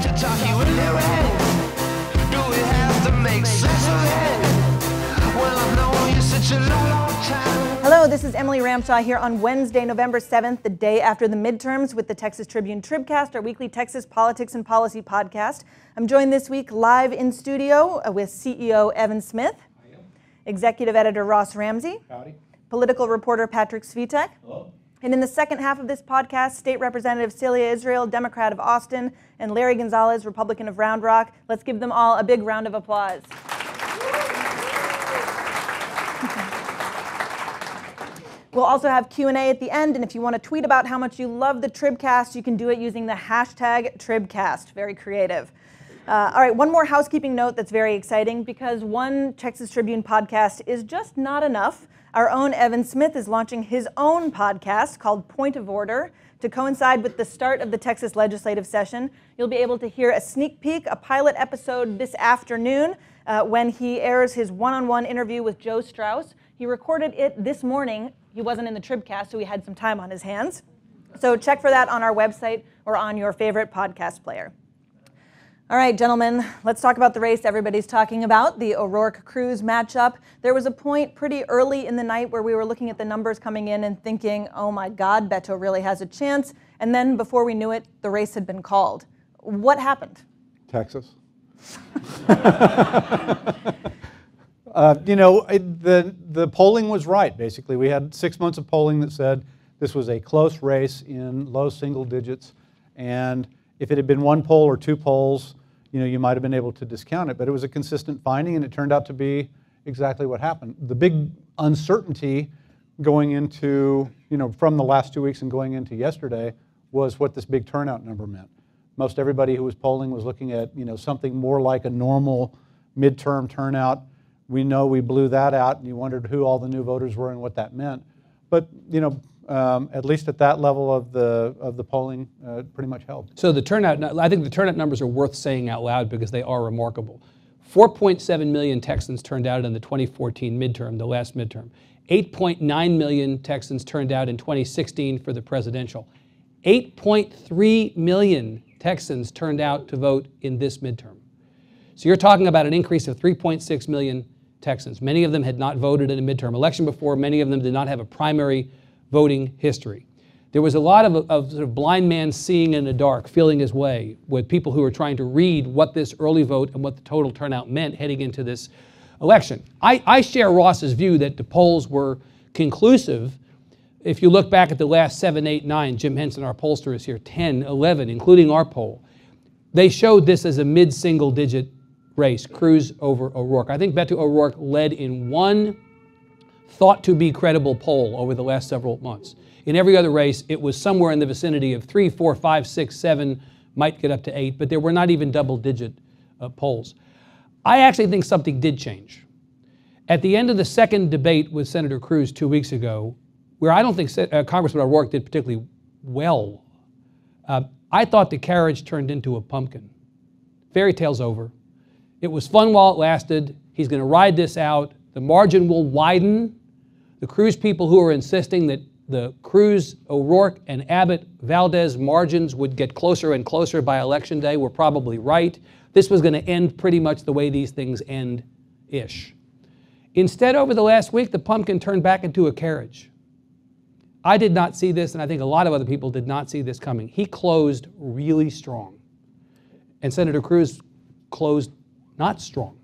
Kentucky really red? Do we have to make sense of it? Well, I've known you such a long time. Hello, this is Emily Ramshaw here on Wednesday, November 7th, the day after the midterms with the Texas Tribune TribCast, our weekly Texas politics and policy podcast. I'm joined this week live in studio with CEO Evan Smith, Executive Editor Ross Ramsey, Howdy. Political reporter Patrick Svitek. Hello. And in the second half of this podcast, State Representative Celia Israel, Democrat of Austin, and Larry Gonzales, Republican of Round Rock. Let's give them all a big round of applause. We'll also have Q&A at the end, and if you want to tweet about how much you love the TribCast, you can do it using the hashtag TribCast. Very creative. All right, one more housekeeping note that's very exciting, because one Texas Tribune podcast is just not enough. Our own Evan Smith is launching his own podcast called Point of Order. To coincide with the start of the Texas legislative session, you'll be able to hear a sneak peek, a pilot episode this afternoon when he airs his one-on-one interview with Joe Strauss. He recorded it this morning. He wasn't in the TribCast, so he had some time on his hands. So check for that on our website or on your favorite podcast player. All right, gentlemen, let's talk about the race everybody's talking about, the O'Rourke-Cruz matchup. There was a point pretty early in the night where we were looking at the numbers coming in and thinking, oh my God, Beto really has a chance. And then before we knew it, the race had been called. What happened? Texas. The polling was right, basically. We had 6 months of polling that said this was a close race in low single digits. And if it had been one poll or two polls, you might have been able to discount it. But it was a consistent finding, and it turned out to be exactly what happened. The big uncertainty going into, from the last 2 weeks and going into yesterday was what this big turnout number meant. Most everybody who was polling was looking at, something more like a normal midterm turnout. We know we blew that out, and you wondered who all the new voters were and what that meant. But, at least at that level of the polling, pretty much held. So the turnout, I think the turnout numbers are worth saying out loud because they are remarkable. 4.7 million Texans turned out in the 2014 midterm, the last midterm. 8.9 million Texans turned out in 2016 for the presidential. 8.3 million Texans turned out to vote in this midterm. So you're talking about an increase of 3.6 million Texans. Many of them had not voted in a midterm election before. Many of them did not have a primary voting history. There was a lot of sort of blind man seeing in the dark, feeling his way, with people who were trying to read what this early vote and what the total turnout meant heading into this election. I share Ross's view that the polls were conclusive. If you look back at the last 7, 8, 9, Jim Henson, our pollster, is here, 10, 11, including our poll, they showed this as a mid-single digit race, Cruz over O'Rourke. I think Beto O'Rourke led in one thought to be credible poll over the last several months. In every other race, it was somewhere in the vicinity of 3, 4, 5, 6, 7, might get up to 8, but there were not even double-digit polls. I actually think something did change. At the end of the second debate with Senator Cruz 2 weeks ago, where I don't think Congressman O'Rourke did particularly well, I thought the carriage turned into a pumpkin. Fairy tale's over. It was fun while it lasted. He's going to ride this out. The margin will widen. The Cruz people who are insisting that the Cruz, O'Rourke, and Abbott Valdez margins would get closer and closer by Election Day were probably right. This was going to end pretty much the way these things end-ish. Instead, over the last week, the pumpkin turned back into a carriage. I did not see this, and I think a lot of other people did not see this coming. He closed really strong, and Senator Cruz closed not strong.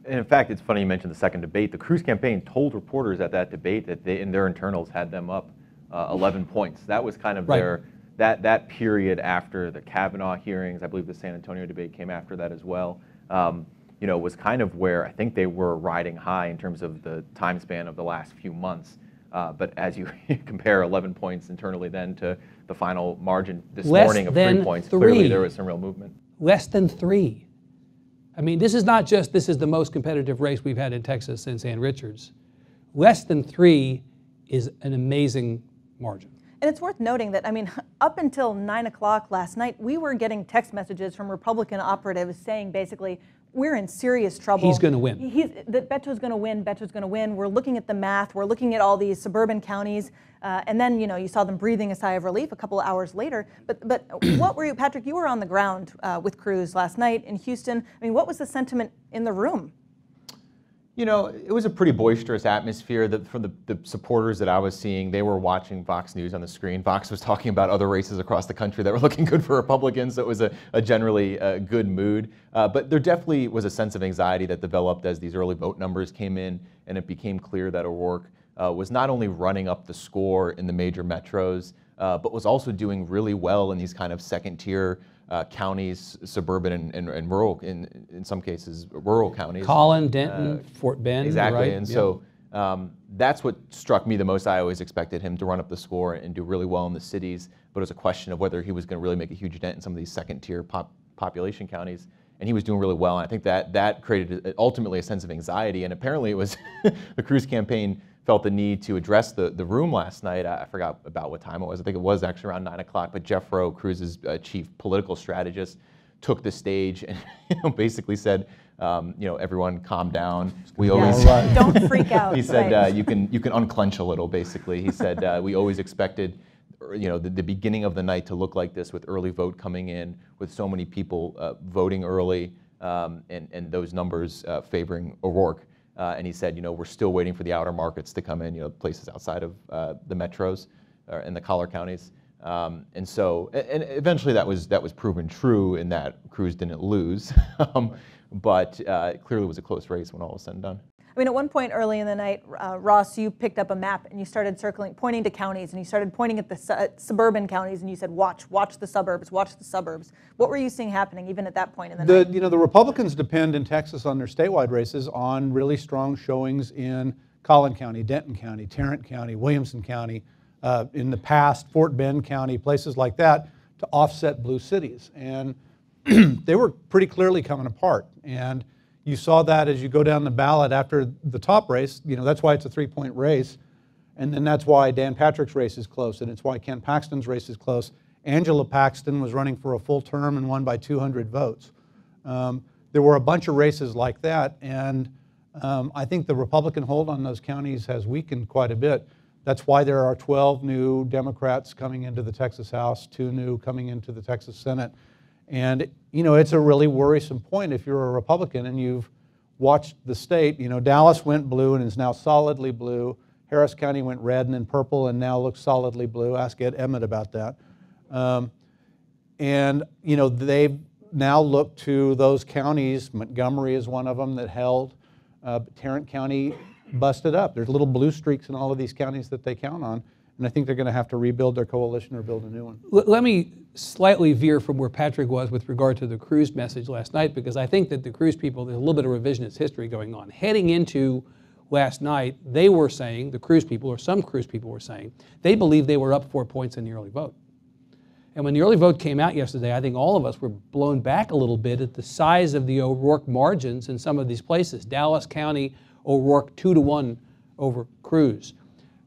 And in fact, it's funny you mentioned the second debate. The Cruz campaign told reporters at that debate that they, in their internals, had them up 11 points. That was kind of their, that period after the Kavanaugh hearings. I believe the San Antonio debate came after that as well. Was kind of where I think they were riding high in terms of the time span of the last few months. But as you compare 11 points internally then to the final margin this morning of 3 points, clearly there was some real movement. Less than 3. I mean, this is not just, this is the most competitive race we've had in Texas since Ann Richards. Less than 3 is an amazing margin. And it's worth noting that, up until 9 o'clock last night, we were getting text messages from Republican operatives saying basically, we're in serious trouble. He's going to win. Beto's going to win. Beto's going to win. We're looking at the math. We're looking at all these suburban counties, and then you saw them breathing a sigh of relief a couple of hours later. But what were you, Patrick? You were on the ground with Cruz last night in Houston. I mean, what was the sentiment in the room? It was a pretty boisterous atmosphere. From the supporters that I was seeing, they were watching Fox News on the screen. Fox was talking about other races across the country that were looking good for Republicans, so it was a generally good mood. But there definitely was a sense of anxiety that developed as these early vote numbers came in, and it became clear that O'Rourke was not only running up the score in the major metros, but was also doing really well in these kind of second-tier counties, suburban and rural, in some cases, rural counties. Collin, Denton, Fort Bend. Exactly, right? and so that's what struck me the most. I always expected him to run up the score and do really well in the cities, but it was a question of whether he was going to really make a huge dent in some of these second-tier population counties, and he was doing really well. And I think that created ultimately a sense of anxiety, and apparently it was the Cruz campaign felt the need to address the room last night. I forgot about what time it was. I think it was actually around 9 o'clock, but Jeff Rowe, Cruz's chief political strategist, took the stage and basically said, everyone calm down. We always don't freak out. He said you can unclench a little. Basically, he said we always expected, the beginning of the night to look like this, with early vote coming in, with so many people voting early, and those numbers favoring O'Rourke. And he said, we're still waiting for the outer markets to come in, places outside of the metros and the collar counties. And eventually that was proven true in that Cruz didn't lose, but clearly it was a close race when all was said and done. I mean, at one point early in the night, Ross, you picked up a map and you started pointing to counties, and you started pointing at the suburban counties, and you said, watch the suburbs, watch the suburbs. What were you seeing happening even at that point in the night? The Republicans depend in Texas on their statewide races on really strong showings in Collin County, Denton County, Tarrant County, Williamson County, in the past, Fort Bend County, places like that, to offset blue cities. And they were pretty clearly coming apart. And you saw that as you go down the ballot after the top race. That's why it's a 3-point race. And then that's why Dan Patrick's race is close, and it's why Ken Paxton's race is close. Angela Paxton was running for a full term and won by 200 votes. There were a bunch of races like that, and I think the Republican hold on those counties has weakened quite a bit. That's why there are 12 new Democrats coming into the Texas House, 2 new coming into the Texas Senate. And it's a really worrisome point if you're a Republican and you've watched the state. Dallas went blue and is now solidly blue. Harris County went red and then purple and now looks solidly blue. Ask Ed Emmett about that. They've now looked to those counties. Montgomery is one of them that held. Tarrant County busted up. There's little blue streaks in all of these counties that they count on. And I think they're going to have to rebuild their coalition or build a new one. Let me slightly veer from where Patrick was with regard to the Cruz message last night, because I think that the Cruz people, there's a little bit of revisionist history going on. Heading into last night, they were saying, the Cruz people, or some Cruz people were saying, they believed they were up 4 points in the early vote. And when the early vote came out yesterday, I think all of us were blown back a little bit at the size of the O'Rourke margins in some of these places. Dallas County, O'Rourke 2-1 over Cruz.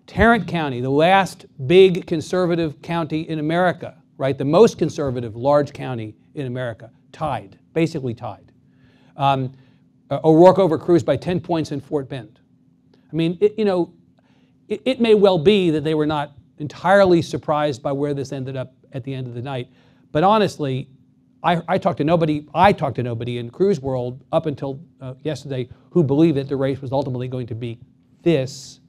Tarrant County, the last big conservative county in America, right? The most conservative large county in America, tied, basically tied. O'Rourke over Cruz by 10 points in Fort Bend. I mean, it may well be that they were not entirely surprised by where this ended up at the end of the night, but honestly, I talked to nobody in Cruz world up until yesterday who believed that the race was ultimately going to be this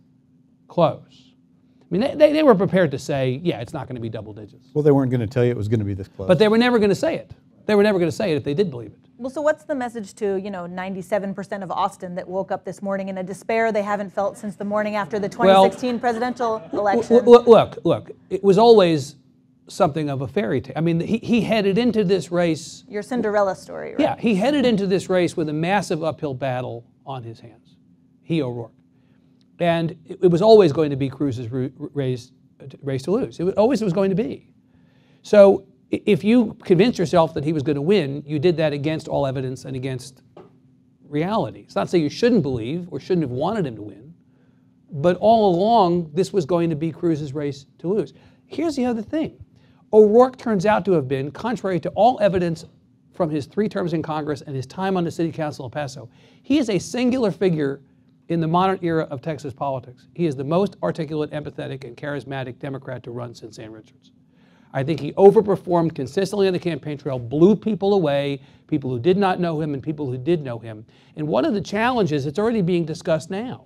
close. I mean, they were prepared to say, yeah, it's not going to be double digits. Well, they weren't going to tell you it was going to be this close. But they were never going to say it. They were never going to say it if they did believe it. Well, so what's the message to, 97% of Austin that woke up this morning in a despair they haven't felt since the morning after the 2016 presidential election? Look, it was always something of a fairy tale. I mean, he headed into this race. Your Cinderella story, right? Yeah, he headed into this race with a massive uphill battle on his hands. O'Rourke. And it was always going to be Cruz's race to lose. It always was going to be. So if you convinced yourself that he was going to win, you did that against all evidence and against reality. It's not to say you shouldn't believe or shouldn't have wanted him to win, but all along, this was going to be Cruz's race to lose. Here's the other thing. O'Rourke turns out to have been, contrary to all evidence from his 3 terms in Congress and his time on the City Council of El Paso, he is a singular figure in the modern era of Texas politics. He is the most articulate, empathetic, and charismatic Democrat to run since St. Richards. I think he overperformed consistently on the campaign trail, blew people away, people who did not know him and people who did know him. And one of the challenges, it's already being discussed now,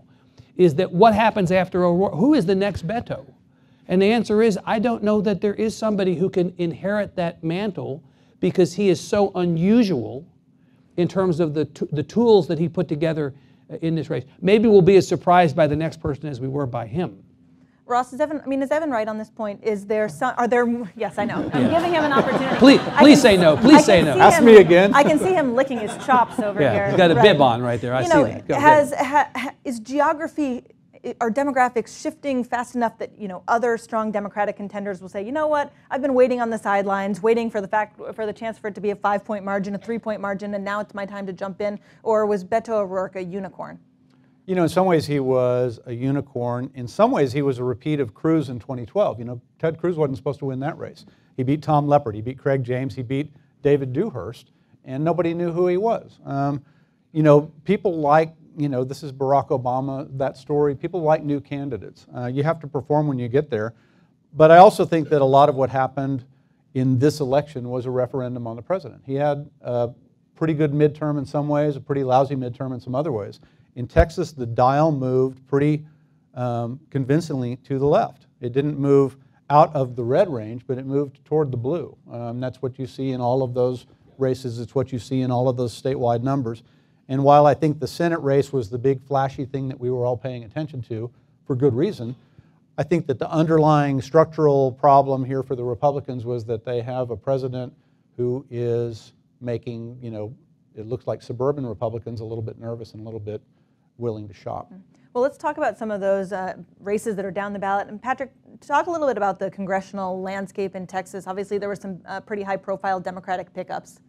is that what happens after O'Rourke? Who is the next Beto? And the answer is, I don't know that there is somebody who can inherit that mantle because he is so unusual in terms of the tools that he put together in this race. Maybe we'll be as surprised by the next person as we were by him. Ross, is Evan right on this point? Is there some, yes, I know. I'm giving him an opportunity. Please say no. Please say no. Ask me again. I can see him licking his chops over here. Yeah, he's got a bib on right there. I see that. Is geography, are demographics shifting fast enough that other strong Democratic contenders will say, you know what, I've been waiting on the sidelines, waiting for the chance for it to be a 5-point margin, a 3-point margin, and now it's my time to jump in? Or was Beto O'Rourke a unicorn? In some ways he was a unicorn. In some ways he was a repeat of Cruz in 2012. Ted Cruz wasn't supposed to win that race. He beat Tom Leppard, he beat Craig James, he beat David Dewhurst, and nobody knew who he was. People like, this is Barack Obama, that story. People like new candidates. You have to perform when you get there. But I also think that a lot of what happened in this election was a referendum on the president. He had a pretty good midterm in some ways, a pretty lousy midterm in some other ways. In Texas, the dial moved pretty convincingly to the left. It didn't move out of the red range, but it moved toward the blue. That's what you see in all of those races. It's what you see in all of those statewide numbers. And while I think the Senate race was the big flashy thing that we were all paying attention to, for good reason, I think that the underlying structural problem here for the Republicans was that they have a president who is making, it looks like suburban Republicans a little bit nervous and a little bit willing to shop. Well, let's talk about some of those races that are down the ballot. And Patrick, talk a little bit about the congressional landscape in Texas. Obviously, there were some pretty high-profile Democratic pickups.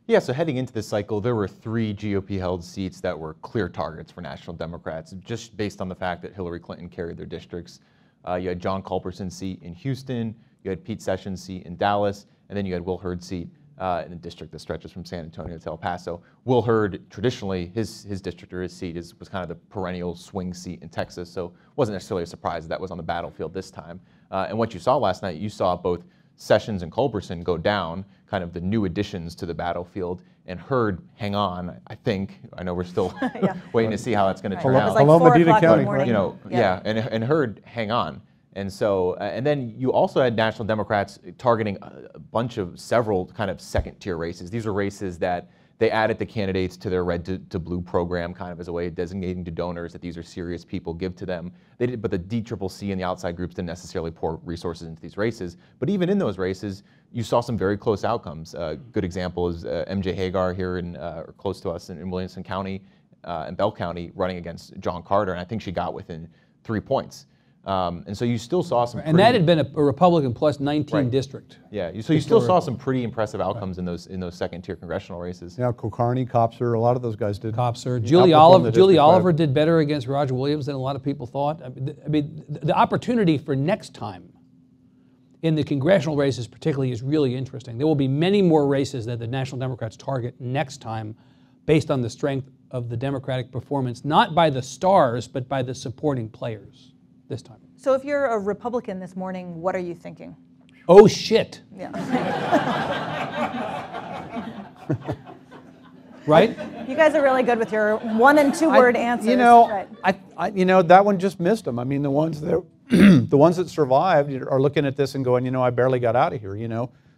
Yeah, so heading into this cycle, there were 3 GOP-held seats that were clear targets for national Democrats, just based on the fact that Hillary Clinton carried their districts. You had John Culberson's seat in Houston, you had Pete Sessions' seat in Dallas, and then you had Will Hurd's seat in a district that stretches from San Antonio to El Paso. Will Hurd, traditionally, his district or his seat was kind of the perennial swing seat in Texas, so it wasn't necessarily a surprise that was on the battlefield this time. And what you saw last night, you saw both Sessions and Culberson go down, kind of the new additions to the battlefield, and Hurd hang on, I think. I know we're still waiting to see how that's going to turn out. Like Hello, 4 Medina County. And Hurd hang on. And so, and then you also had national Democrats targeting several kind of second-tier races. These were races that they added the candidates to their red to blue program, kind of as a way of designating to donors that these are serious people, give to them. They did, but the DCCC and the outside groups didn't necessarily pour resources into these races. But even in those races, you saw some very close outcomes. A good example is MJ Hagar here or close to us in Williamson County and Bell County running against John Carter, and I think she got within 3 points. And so you still saw some. And that had been a Republican plus 19 district. Yeah, so you still saw some pretty impressive outcomes in those second-tier congressional races. Yeah, Kulkarni, Kopser, a lot of those guys did. Kopser, Julie Oliver did better against Roger Williams than a lot of people thought. I mean, the opportunity for next time in the congressional races particularly is really interesting. There will be many more races that the National Democrats target next time based on the strength of the Democratic performance, not by the stars, but by the supporting players this time. So if you're a Republican this morning, what are you thinking? Oh, shit. Yeah. Right? You guys are really good with your 1- and 2-word answers. That one just missed them. I mean, the ones that the ones that survived are looking at this and going, I barely got out of here.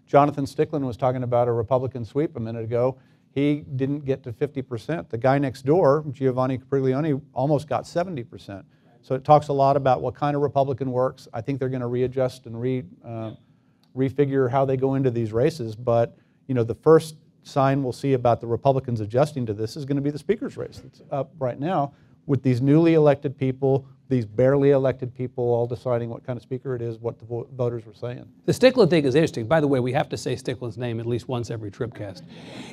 Jonathan Stickland was talking about a Republican sweep a minute ago. He didn't get to 50%. The guy next door, Giovanni Capriglione, almost got 70%. So it talks a lot about what kind of Republican works. I think they're going to readjust and refigure how they go into these races. But the first sign we'll see about the Republicans adjusting to this is going to be the speaker's race that's up right now with these newly elected people, these barely elected people all deciding what kind of speaker it is, what the voters were saying. The Stickland thing is interesting. By the way, we have to say Stickland's name at least once every TribCast.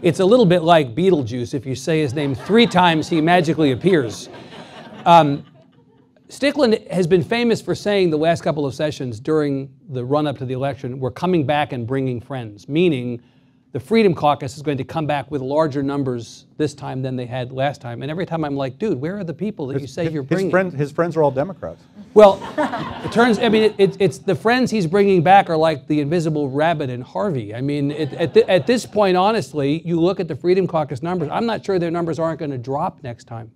It's a little bit like Beetlejuice. If you say his name 3 times, he magically appears. Stickland has been famous for saying the last couple of sessions during the run-up to the election, we're coming back and bringing friends, meaning the Freedom Caucus is going to come back with larger numbers this time than they had last time. And every time I'm like, dude, where are the people that you say you're bringing? His friends are all Democrats. Well, it's the friends he's bringing back are like the invisible rabbit and Harvey. I mean, at this point, honestly, you look at the Freedom Caucus numbers, I'm not sure their numbers aren't going to drop next time.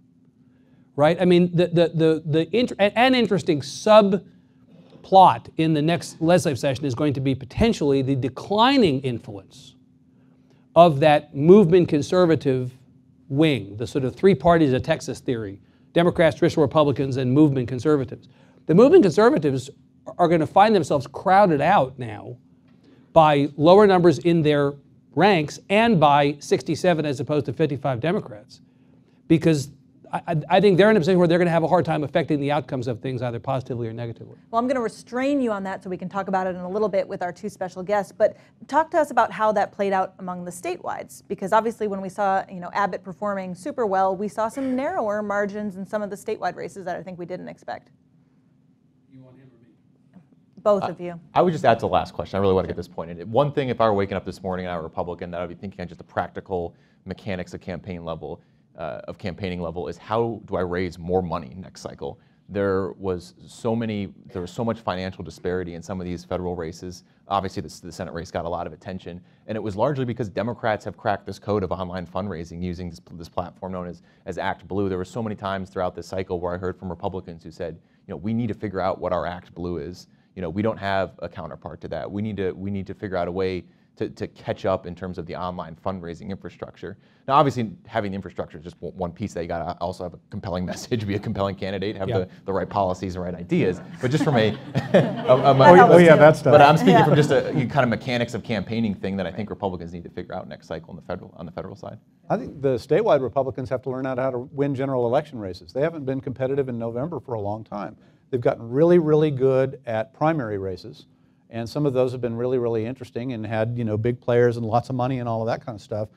Right? I mean, an interesting subplot in the next legislative session is going to be potentially the declining influence of that movement conservative wing, the sort of three parties of Texas theory, Democrats, traditional Republicans, and movement conservatives. The movement conservatives are going to find themselves crowded out now by lower numbers in their ranks and by 67 as opposed to 55 Democrats, because I think they're in a position where they're going to have a hard time affecting the outcomes of things either positively or negatively. Well, I'm going to restrain you on that so we can talk about it in a little bit with our two special guests, but talk to us about how that played out among the statewiders, because obviously when we saw Abbott performing super well, we saw some narrower margins in some of the statewide races that I think we didn't expect. You want him or me? Both of you. I would just add to the last question. I really want to get this point in. One thing, if I were waking up this morning and I were a Republican, that I would be thinking on just the practical mechanics of campaigning level, is how do I raise more money next cycle? There was so much financial disparity in some of these federal races. Obviously, the Senate race got a lot of attention, and it was largely because Democrats have cracked this code of online fundraising using this platform known as Act Blue. There were so many times throughout this cycle where I heard from Republicans who said, we need to figure out what our Act Blue is. We don't have a counterpart to that. We need to figure out a way to catch up in terms of the online fundraising infrastructure. Now, obviously, having the infrastructure is just one piece. That you got to also have a compelling message, be a compelling candidate, have the right policies and right ideas. But just from that stuff. But I'm speaking from just a kind of mechanics of campaigning thing that I think Republicans need to figure out next cycle on the federal side. I think the statewide Republicans have to learn how to win general election races. They haven't been competitive in November for a long time. They've gotten really, really good at primary races. And some of those have been really, really interesting and had, big players and lots of money and all of that kind of stuff.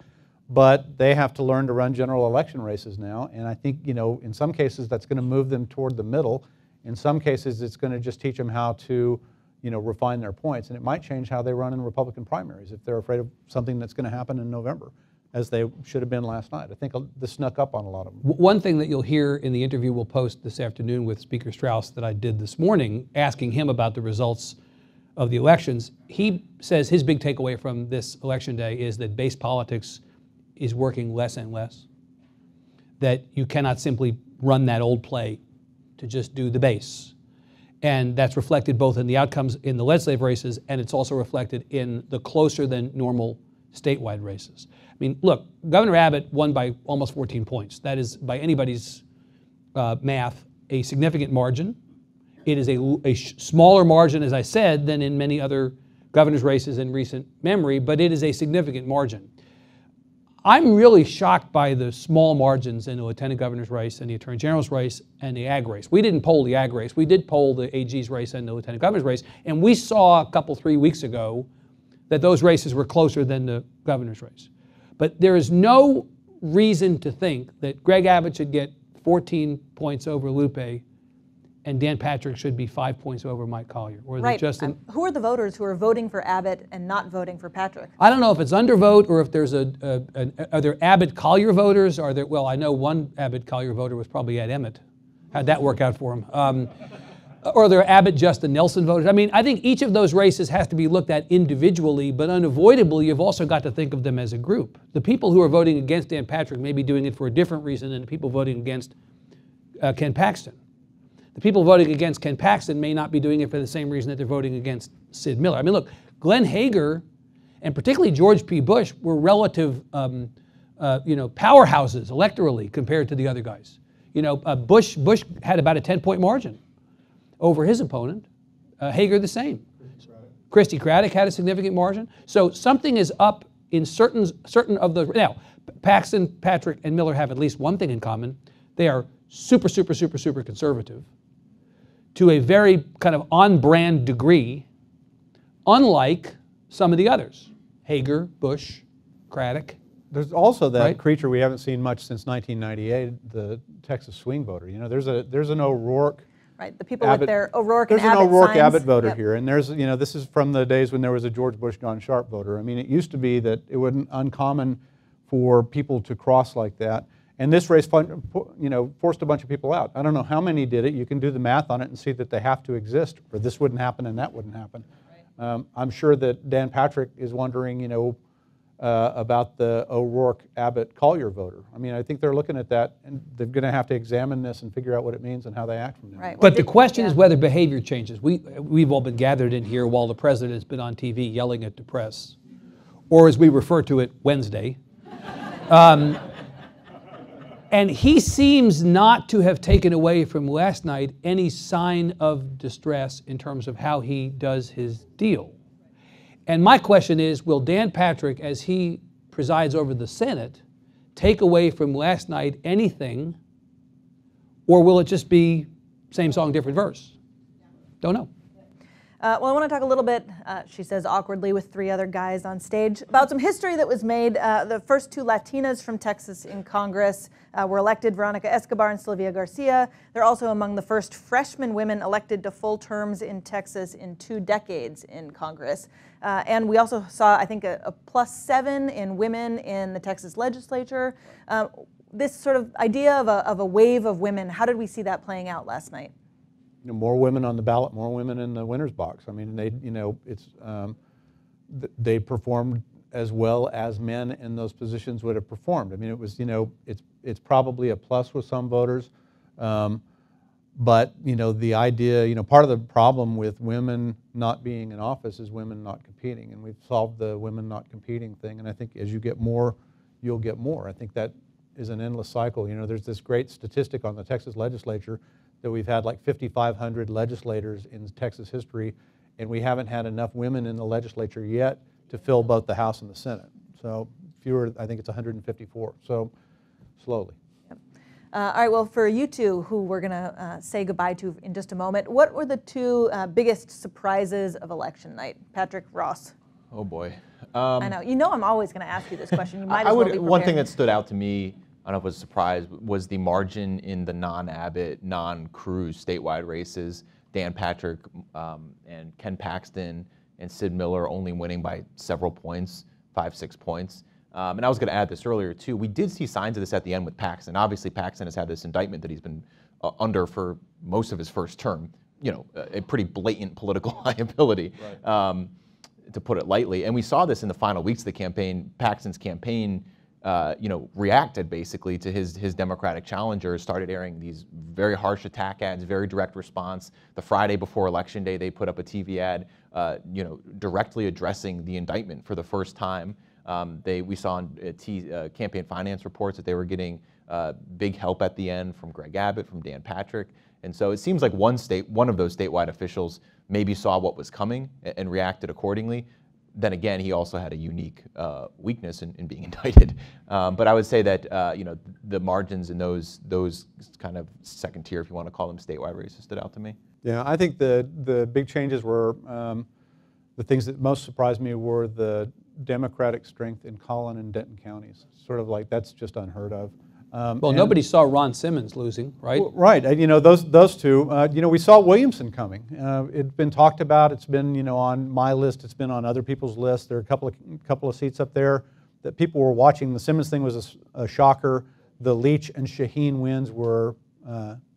But they have to learn to run general election races now. And I think, in some cases that's going to move them toward the middle. In some cases it's going to just teach them how to, refine their points. And it might change how they run in Republican primaries if they're afraid of something that's going to happen in November, as they should have been last night. I think this snuck up on a lot of them. One thing that you'll hear in the interview we'll post this afternoon with Speaker Strauss that I did this morning, asking him about the results of the elections, he says his big takeaway from this election day is that base politics is working less and less. That you cannot simply run that old play to just do the base. And that's reflected both in the outcomes in the legislative races, and it's also reflected in the closer than normal statewide races. I mean, look, Governor Abbott won by almost 14 points. That is, by anybody's math, a significant margin. It is a smaller margin, as I said, than in many other governor's races in recent memory, but it is a significant margin. I'm really shocked by the small margins in the lieutenant governor's race and the attorney general's race and the ag race. We didn't poll the ag race. We did poll the AG's race and the lieutenant governor's race, and we saw a 3 weeks ago that those races were closer than the governor's race. But there is no reason to think that Greg Abbott should get 14 points over Lupe and Dan Patrick should be 5 points over Mike Collier. Or right. Who are the voters who are voting for Abbott and not voting for Patrick? I don't know if it's undervote or if there's are there Abbott Collier voters? Are there? Well, I know one Abbott Collier voter was probably Ed Emmett. How'd that work out for him? Or there are Abbott Justin Nelson voters. I mean, I think each of those races has to be looked at individually, but unavoidably, you've also got to think of them as a group. The people who are voting against Dan Patrick may be doing it for a different reason than the people voting against Ken Paxton. The people voting against Ken Paxton may not be doing it for the same reason that they're voting against Sid Miller. I mean, look, Glenn Hager and particularly George P. Bush were relative, powerhouses electorally compared to the other guys. Bush had about a 10-point margin over his opponent. Hager the same. Christy Craddock had a significant margin. So something is up in certain of the. Now, Paxton, Patrick, and Miller have at least one thing in common. They are super, super, super, super conservative to a very kind of on-brand degree, unlike some of the others. Hager, Bush, Craddock. There's also that creature we haven't seen much since 1998, the Texas swing voter. There's an O'Rourke Right, the people Abbott, with their O'Rourke and there's Abbott an O'Rourke signs. Abbott voter Yep. here, and there's, you know, this is from the days when there was a George Bush John Sharp voter. I mean, it used to be that it wasn't uncommon for people to cross like that, and this race, you know, forced a bunch of people out. I don't know how many did it. You can do the math on it and see that they have to exist, or this wouldn't happen and that wouldn't happen. Right. I'm sure that Dan Patrick is wondering, you know, about the O'Rourke Abbott Collier voter. I mean, I think they're looking at that, and they're going to have to examine this and figure out what it means and how they act from there. Right. But the question is whether behavior changes. We've all been gathered in here while the president has been on TV yelling at the press, or as we refer to it, Wednesday. And he seems not to have taken away from last night any sign of distress in terms of how he does his deal. And my question is, will Dan Patrick, as he presides over the Senate, take away from last night anything, or will it just be same song, different verse? Don't know. Well, I want to talk a little bit, she says awkwardly with 3 other guys on stage, about some history that was made. The first 2 Latinas from Texas in Congress were elected, Veronica Escobar and Sylvia Garcia. They're also among the first freshman women elected to full terms in Texas in 2 decades in Congress. And we also saw, I think, a +7 in women in the Texas legislature. This sort of idea of a wave of women, how did we see that playing out last night? You know, more women on the ballot, more women in the winner's box. I mean, they, you know, they performed as well as men in those positions would have performed. I mean, it was, you know, it's probably a plus with some voters, but you know, the idea, you know, part of the problem with women not being in office is women not competing, and we've solved the women not competing thing. And I think as you get more, you'll get more. I think that is an endless cycle. You know, there's this great statistic on the Texas legislature that we've had like 5,500 legislators in Texas history, and we haven't had enough women in the legislature yet to fill both the House and the Senate. So fewer, I think it's 154, so slowly. Yep. All right, well, for you two, who we're going to say goodbye to in just a moment, what were the 2 biggest surprises of election night? Patrick, Ross. Oh boy. I know. You know I'm always going to ask you this question. You might as well be prepared. One thing that stood out to me, I don't know if it was a surprise, was the margin in the non-Abbott, non-Cruz statewide races. Dan Patrick and Ken Paxton and Sid Miller only winning by several points, 5-6 points. And I was going to add this earlier too. We did see signs of this at the end with Paxton. Obviously, Paxton has had this indictment that he's been under for most of his first term. You know, a pretty blatant political liability, right, to put it lightly. And we saw this in the final weeks of the campaign. Paxton's campaign, you know, reacted basically to his Democratic challengers, started airing these very harsh attack ads, very direct response. The Friday before Election Day, they put up a TV ad, you know, directly addressing the indictment for the first time. We saw on campaign finance reports that they were getting big help at the end from Greg Abbott, from Dan Patrick. And so it seems like one of those statewide officials maybe saw what was coming and reacted accordingly. Then again, he also had a unique weakness in being indicted. But I would say that you know, the margins in those kind of second tier, if you want to call them, statewide races stood out to me. Yeah, I think the big changes were, the things that most surprised me were the Democratic strength in Collin and Denton counties. Sort of like, that's just unheard of. Well, nobody saw Ron Simmons losing, right? Right. You know, those 2. You know, we saw Williamson coming. It's been talked about. It's been, you know, on my list. It's been on other people's lists. There are a couple of seats up there that people were watching. The Simmons thing was a shocker. The Leach and Shaheen wins were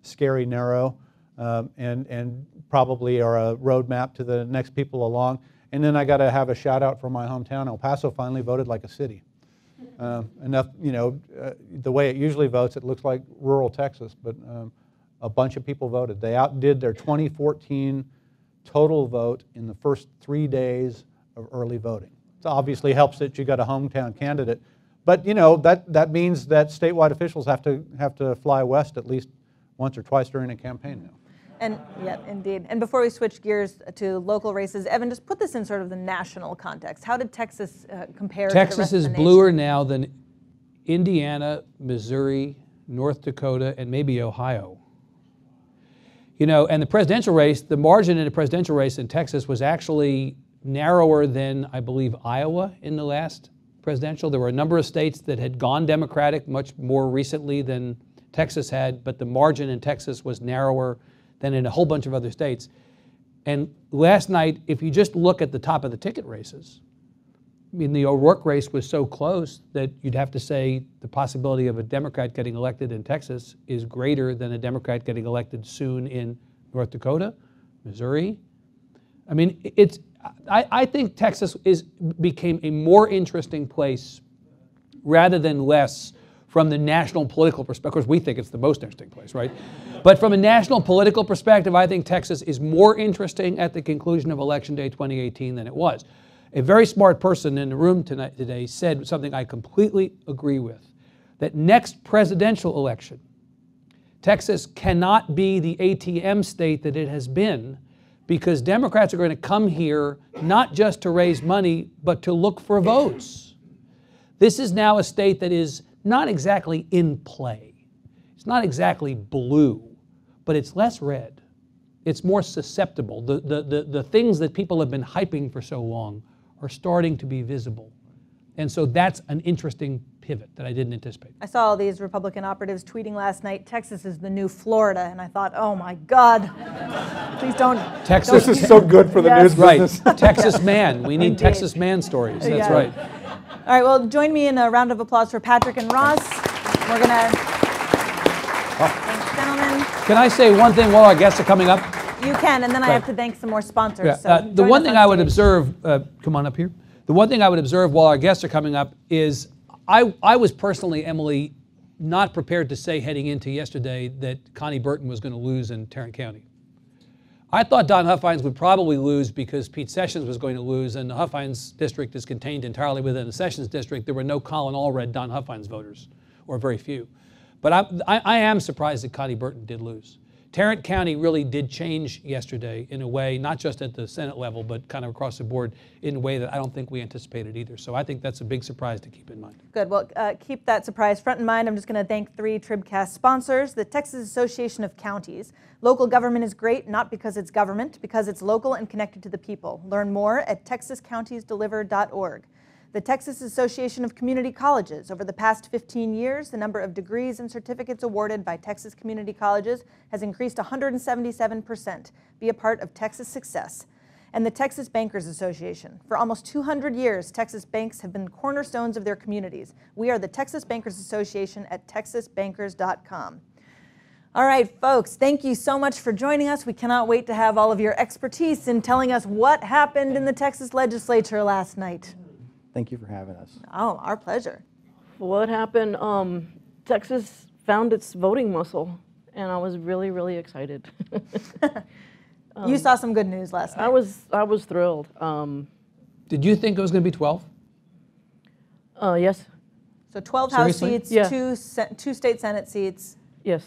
scary narrow, and probably are a roadmap to the next people along. And then I got to have a shout out for my hometown. El Paso finally voted like a city. Enough, you know, the way it usually votes, it looks like rural Texas, but a bunch of people voted. They outdid their 2014 total vote in the first 3 days of early voting. It obviously helps that you got a hometown candidate, but you know, that means that statewide officials have to fly west at least once or twice during a campaign now. And yeah, indeed. And before we switch gears to local races, Evan, just put this in sort of the national context. How did Texas compare to the rest of the nation? Texas is bluer now than Indiana, Missouri, North Dakota, and maybe Ohio. You know, and the presidential race, the margin in the presidential race in Texas was actually narrower than, I believe, Iowa in the last presidential. There were a number of states that had gone Democratic much more recently than Texas had, but the margin in Texas was narrower than in a whole bunch of other states. And last night, if you just look at the top of the ticket races, I mean, the O'Rourke race was so close that you'd have to say the possibility of a Democrat getting elected in Texas is greater than a Democrat getting elected soon in North Dakota, Missouri. I mean, I think Texas became a more interesting place rather than less from the national political perspective. Of course, we think it's the most interesting place, right? But from a national political perspective, I think Texas is more interesting at the conclusion of Election Day 2018 than it was. A very smart person in the room today said something I completely agree with, that next presidential election, Texas cannot be the ATM state that it has been, because Democrats are going to come here not just to raise money, but to look for votes. This is now a state that is not exactly in play. It's not exactly blue, but it's less red. It's more susceptible. The things that people have been hyping for so long are starting to be visible. And so that's an interesting pivot that I didn't anticipate. I saw all these Republican operatives tweeting last night, Texas is the new Florida, and I thought, oh my God, please don't. Texas is so good for the news business. Right, Texas man. We need Texas man stories, that's right. All right, well, join me in a round of applause for Patrick and Ross. We're gonna, thanks, gentlemen. Can I say one thing while our guests are coming up? You can, and then I have to thank some more sponsors. Yeah. So The one thing I would observe, come on up here. The one thing I would observe while our guests are coming up is I was personally, Emily, not prepared to say heading into yesterday that Connie Burton was going to lose in Tarrant County. I thought Don Huffines would probably lose because Pete Sessions was going to lose, and the Huffines district is contained entirely within the Sessions district. There were no Colin Allred Don Huffines voters, or very few. But I am surprised that Connie Burton did lose. Tarrant County really did change yesterday in a way, not just at the Senate level, but kind of across the board in a way that I don't think we anticipated either. So I think that's a big surprise to keep in mind. Good. Well, keep that surprise front in mind. I'm just going to thank 3 TribCast sponsors. The Texas Association of Counties. Local government is great, not because it's government, because it's local and connected to the people. Learn more at texascountiesdeliver.org. The Texas Association of Community Colleges. Over the past 15 years, the number of degrees and certificates awarded by Texas community colleges has increased 177%. Be a part of Texas success. And the Texas Bankers Association. For almost 200 years, Texas banks have been cornerstones of their communities. We are the Texas Bankers Association at texasbankers.com. All right, folks, thank you so much for joining us. We cannot wait to have all of your expertise in telling us what happened in the Texas legislature last night. Thank you for having us. Oh, our pleasure. What happened? Texas found its voting muscle, and I was really, really excited. You saw some good news last night. I was thrilled. Did you think it was going to be 12? Yes. So 12 Seriously? House seats, Yeah. two state Senate seats. Yes.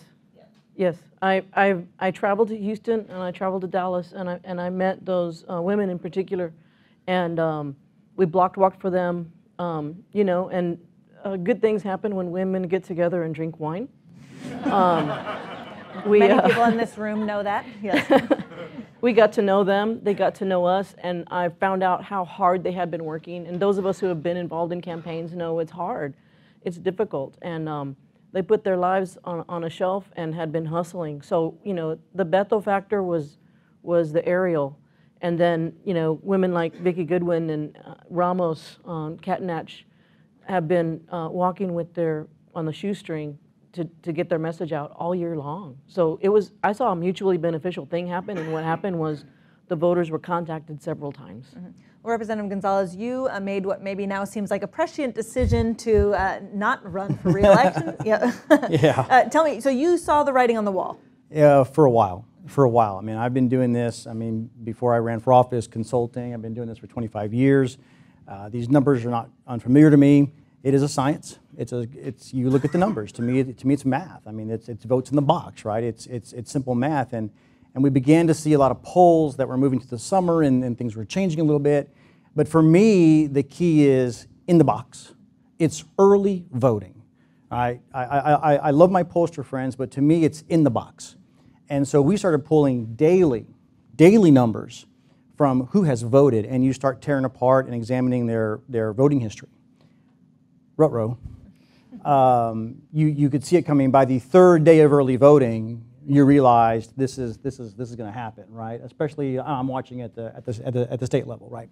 Yes. I traveled to Houston and I traveled to Dallas and I met those women in particular, and we walked for them, you know, and good things happen when women get together and drink wine. Many people in this room know that. Yes. We got to know them, they got to know us, and I found out how hard they had been working. And those of us who have been involved in campaigns know it's hard, it's difficult, and they put their lives on a shelf and had been hustling. So, you know, the Bethel factor was the aerial. And then, you know, women like Vicki Goodwin and Ramos, Catanach, have been walking with on the shoestring to get their message out all year long. So I saw a mutually beneficial thing happen, and what happened was the voters were contacted several times. Mm-hmm. Well, Representative Gonzales, you made what maybe now seems like a prescient decision to not run for re-election. Yeah. Yeah. Tell me, so you saw the writing on the wall? Yeah, for a while. I mean, I've been doing this, before I ran for office, consulting. I've been doing this for 25 years. These numbers are not unfamiliar to me. It is a science. You look at the numbers. To me, it's math. I mean, it's votes in the box, right? It's simple math. And we began to see a lot of polls that were moving to the summer, and things were changing a little bit. But for me, the key is in the box. It's early voting. I love my pollster friends, but to me, it's in the box. And so we started pulling daily numbers from who has voted, and you start tearing apart and examining their voting history. Ruh-roh. You could see it coming by the third day of early voting. you realize this is going to happen, right? Especially I'm watching at the state level, right?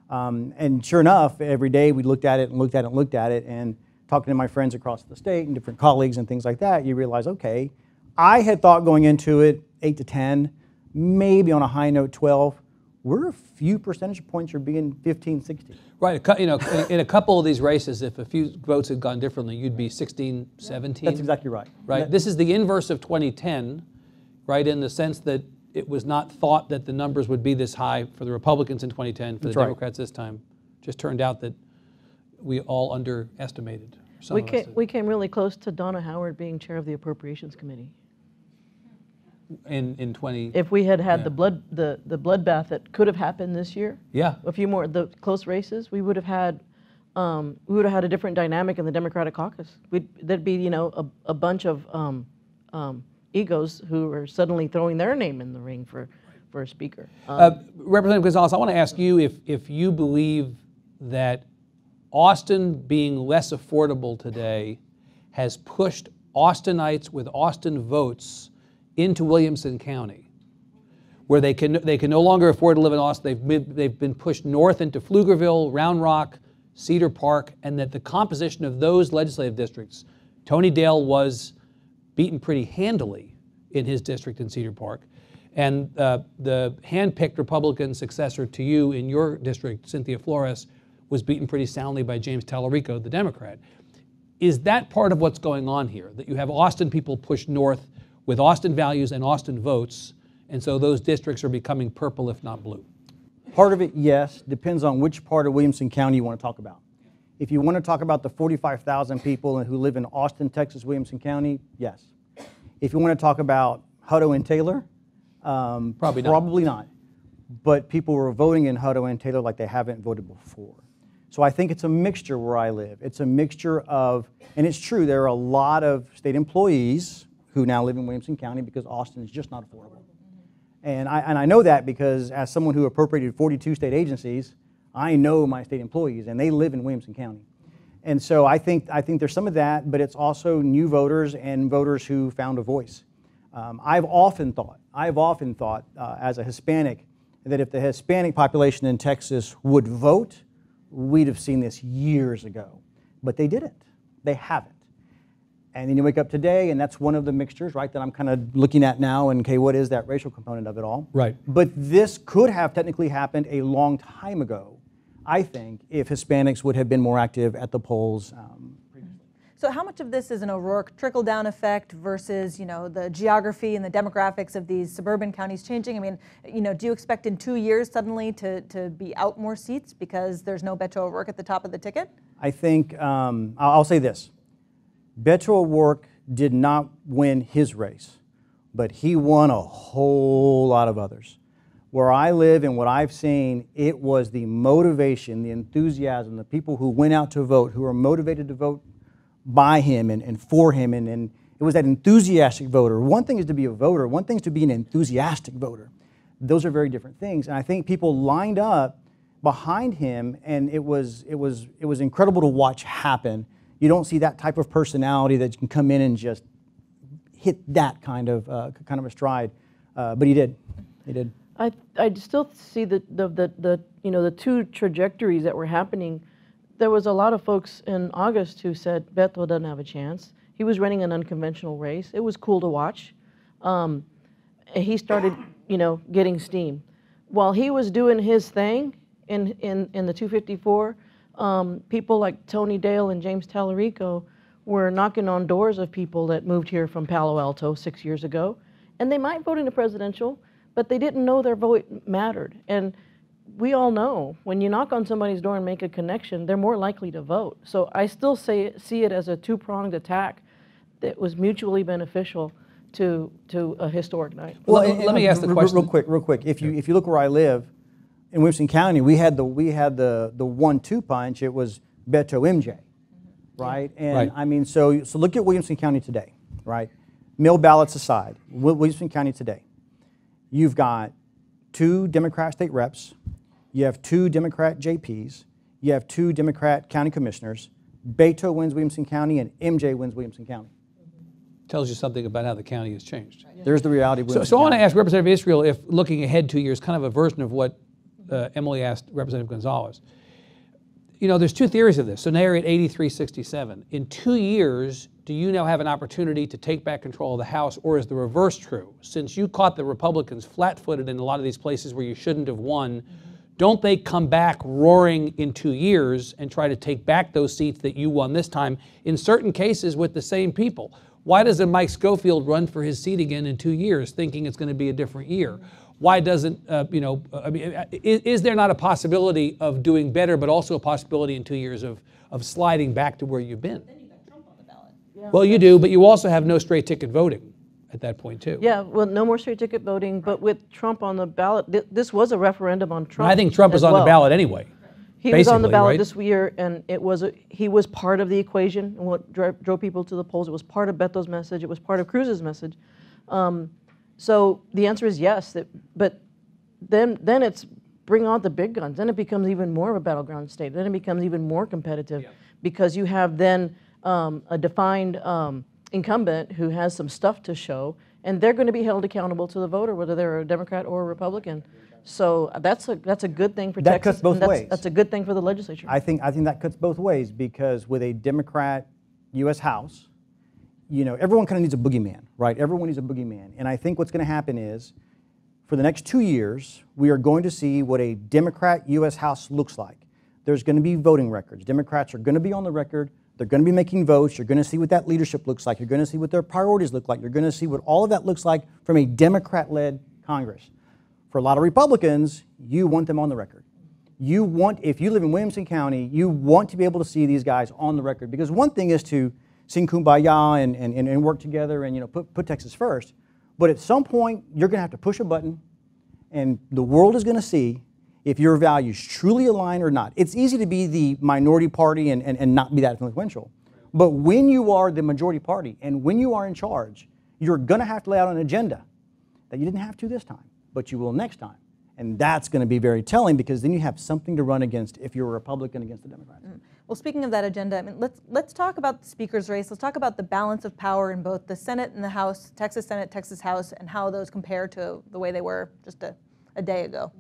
And sure enough, every day we looked at it and looked at it and looked at it, and talking to my friends across the state and different colleagues and things like that, you realize, okay, I had thought going into it 8 to 10, maybe on a high note 12. We're a few percentage points from being 15, 16. Right, you know, in a couple of these races, if a few votes had gone differently, you'd be 16, 17. That's exactly right. Right, this is the inverse of 2010, right, in the sense that it was not thought that the numbers would be this high for the Republicans in 2010, for the Democrats this time. Just turned out that we all underestimated. We came really close to Donna Howard being chair of the Appropriations Committee. In 20. If we had had the bloodbath that could have happened this year, a few more the close races, we would have had a different dynamic in the Democratic caucus. There'd be a bunch of egos who are suddenly throwing their name in the ring for a speaker. Representative Gonzales, I want to ask you if you believe that Austin being less affordable today has pushed Austinites with Austin votes into Williamson County, where they can no longer afford to live in Austin. They've been pushed north into Pflugerville, Round Rock, Cedar Park, and that the composition of those legislative districts, Tony Dale was beaten pretty handily in his district in Cedar Park, and the hand-picked Republican successor to you in your district, Cynthia Flores, was beaten pretty soundly by James Tallarico, the Democrat. Is that part of what's going on here, that you have Austin people pushed north with Austin values and Austin votes, and so those districts are becoming purple, if not blue? Part of it, yes. Depends on which part of Williamson County you want to talk about. If you want to talk about the 45,000 people who live in Austin, Texas, Williamson County, yes. If you want to talk about Hutto and Taylor, probably not. But people were voting in Hutto and Taylor like they haven't voted before. So I think it's a mixture where I live. It's a mixture of, and it's true, there are a lot of state employees who now live in Williamson County because Austin is just not affordable. And I know that because as someone who appropriated 42 state agencies, I know my state employees and they live in Williamson County. And so I think there's some of that, but it's also new voters and voters who found a voice. I've often thought as a Hispanic that if the Hispanic population in Texas would vote, we'd have seen this years ago. But they didn't. They haven't. And then you wake up today, and that's one of the mixtures, right, that I'm kind of looking at now, and okay, what is that racial component of it all? Right. But this could have technically happened a long time ago, I think, if Hispanics would have been more active at the polls previously. So how much of this is an O'Rourke trickle-down effect versus, the geography and the demographics of these suburban counties changing? I mean, do you expect in 2 years suddenly to be out more seats because there's no Beto O'Rourke at the top of the ticket? I think, I'll say this. Beto O'Rourke did not win his race, but he won a whole lot of others. Where I live and what I've seen, it was the motivation, the enthusiasm, the people who went out to vote, who were motivated to vote by him and for him, and it was that enthusiastic voter. One thing is to be a voter, one thing is to be an enthusiastic voter. Those are very different things, and I think people lined up behind him, and it was incredible to watch happen. You don't see that type of personality that can come in and just hit that kind of a stride, but he did. He did. I still see the two trajectories that were happening. There was a lot of folks in August who said Beto doesn't have a chance. He was running an unconventional race. It was cool to watch. He started, getting steam. While he was doing his thing in the 254. People like Tony Dale and James Tallarico were knocking on doors of people that moved here from Palo Alto 6 years ago, and they might vote in a presidential, but they didn't know their vote mattered. And we all know when you knock on somebody's door and make a connection, they're more likely to vote. So I still see it as a two-pronged attack that was mutually beneficial to a historic night. Well, let me ask the question real quick. If you look where I live, in Williamson County, we had the 1-2 punch. It was Beto MJ, right? And right. I mean, so look at Williamson County today, right? Mail ballots aside, Williamson County today, you've got 2 Democrat state reps, you have 2 Democrat JPs, you have 2 Democrat county commissioners. Beto wins Williamson County, and MJ wins Williamson County. tells you something about how the county has changed. There's the reality. So I want to ask Representative Israel if, looking ahead 2 years, kind of a version of what Emily asked Representative Gonzales. You know, there's two theories of this. So now you're at 83-67. In 2 years, do you now have an opportunity to take back control of the House, or is the reverse true? Since you caught the Republicans flat-footed in a lot of these places where you shouldn't have won, don't they come back roaring in 2 years and try to take back those seats that you won this time, in certain cases with the same people? Why doesn't Mike Schofield run for his seat again in 2 years, thinking it's going to be a different year? Why doesn't, is there not a possibility of doing better, but also a possibility in 2 years of sliding back to where you've been? Then you got Trump on the ballot. Yeah. Well, you do, but you also have no straight ticket voting at that point, too. Yeah, well, no more straight ticket voting, but with Trump on the ballot, this was a referendum on Trump. I think Trump is on the ballot anyway. He was on the ballot right? this year, and he was part of the equation and what drove people to the polls. It was part of Beto's message. It was part of Cruz's message. So the answer is yes, but then it's bring on the big guns. Then it becomes even more of a battleground state. Then it becomes even more competitive because you have then a defined incumbent who has some stuff to show, and they're going to be held accountable to the voter, whether they're a Democrat or a Republican. So that's a good thing for Texas. That cuts both ways. That's a good thing for the legislature. I think that cuts both ways, because with a Democrat U.S. House, you know, everyone kind of needs a boogeyman, right? Everyone needs a boogeyman. And I think what's going to happen is, for the next 2 years, we are going to see what a Democrat U.S. House looks like. There's going to be voting records. Democrats are going to be on the record. They're going to be making votes. You're going to see what that leadership looks like. You're going to see what their priorities look like. You're going to see what all of that looks like from a Democrat-led Congress. For a lot of Republicans, you want them on the record. You want, if you live in Williamson County, you want to be able to see these guys on the record. Because one thing is to sing kumbaya and work together and, you know, put Texas first. But at some point, you're going to have to push a button, and the world is going to see if your values truly align or not. It's easy to be the minority party and not be that influential. But when you are the majority party and when you are in charge, you're going to have to lay out an agenda that you didn't have to this time, but you will next time. And that's going to be very telling, because then you have something to run against if you're a Republican against the Democrats. Well, speaking of that agenda, I mean, let's talk about the Speaker's race. Let's talk about the balance of power in both the Senate and the House, Texas Senate, Texas House, and how those compare to the way they were just a day ago.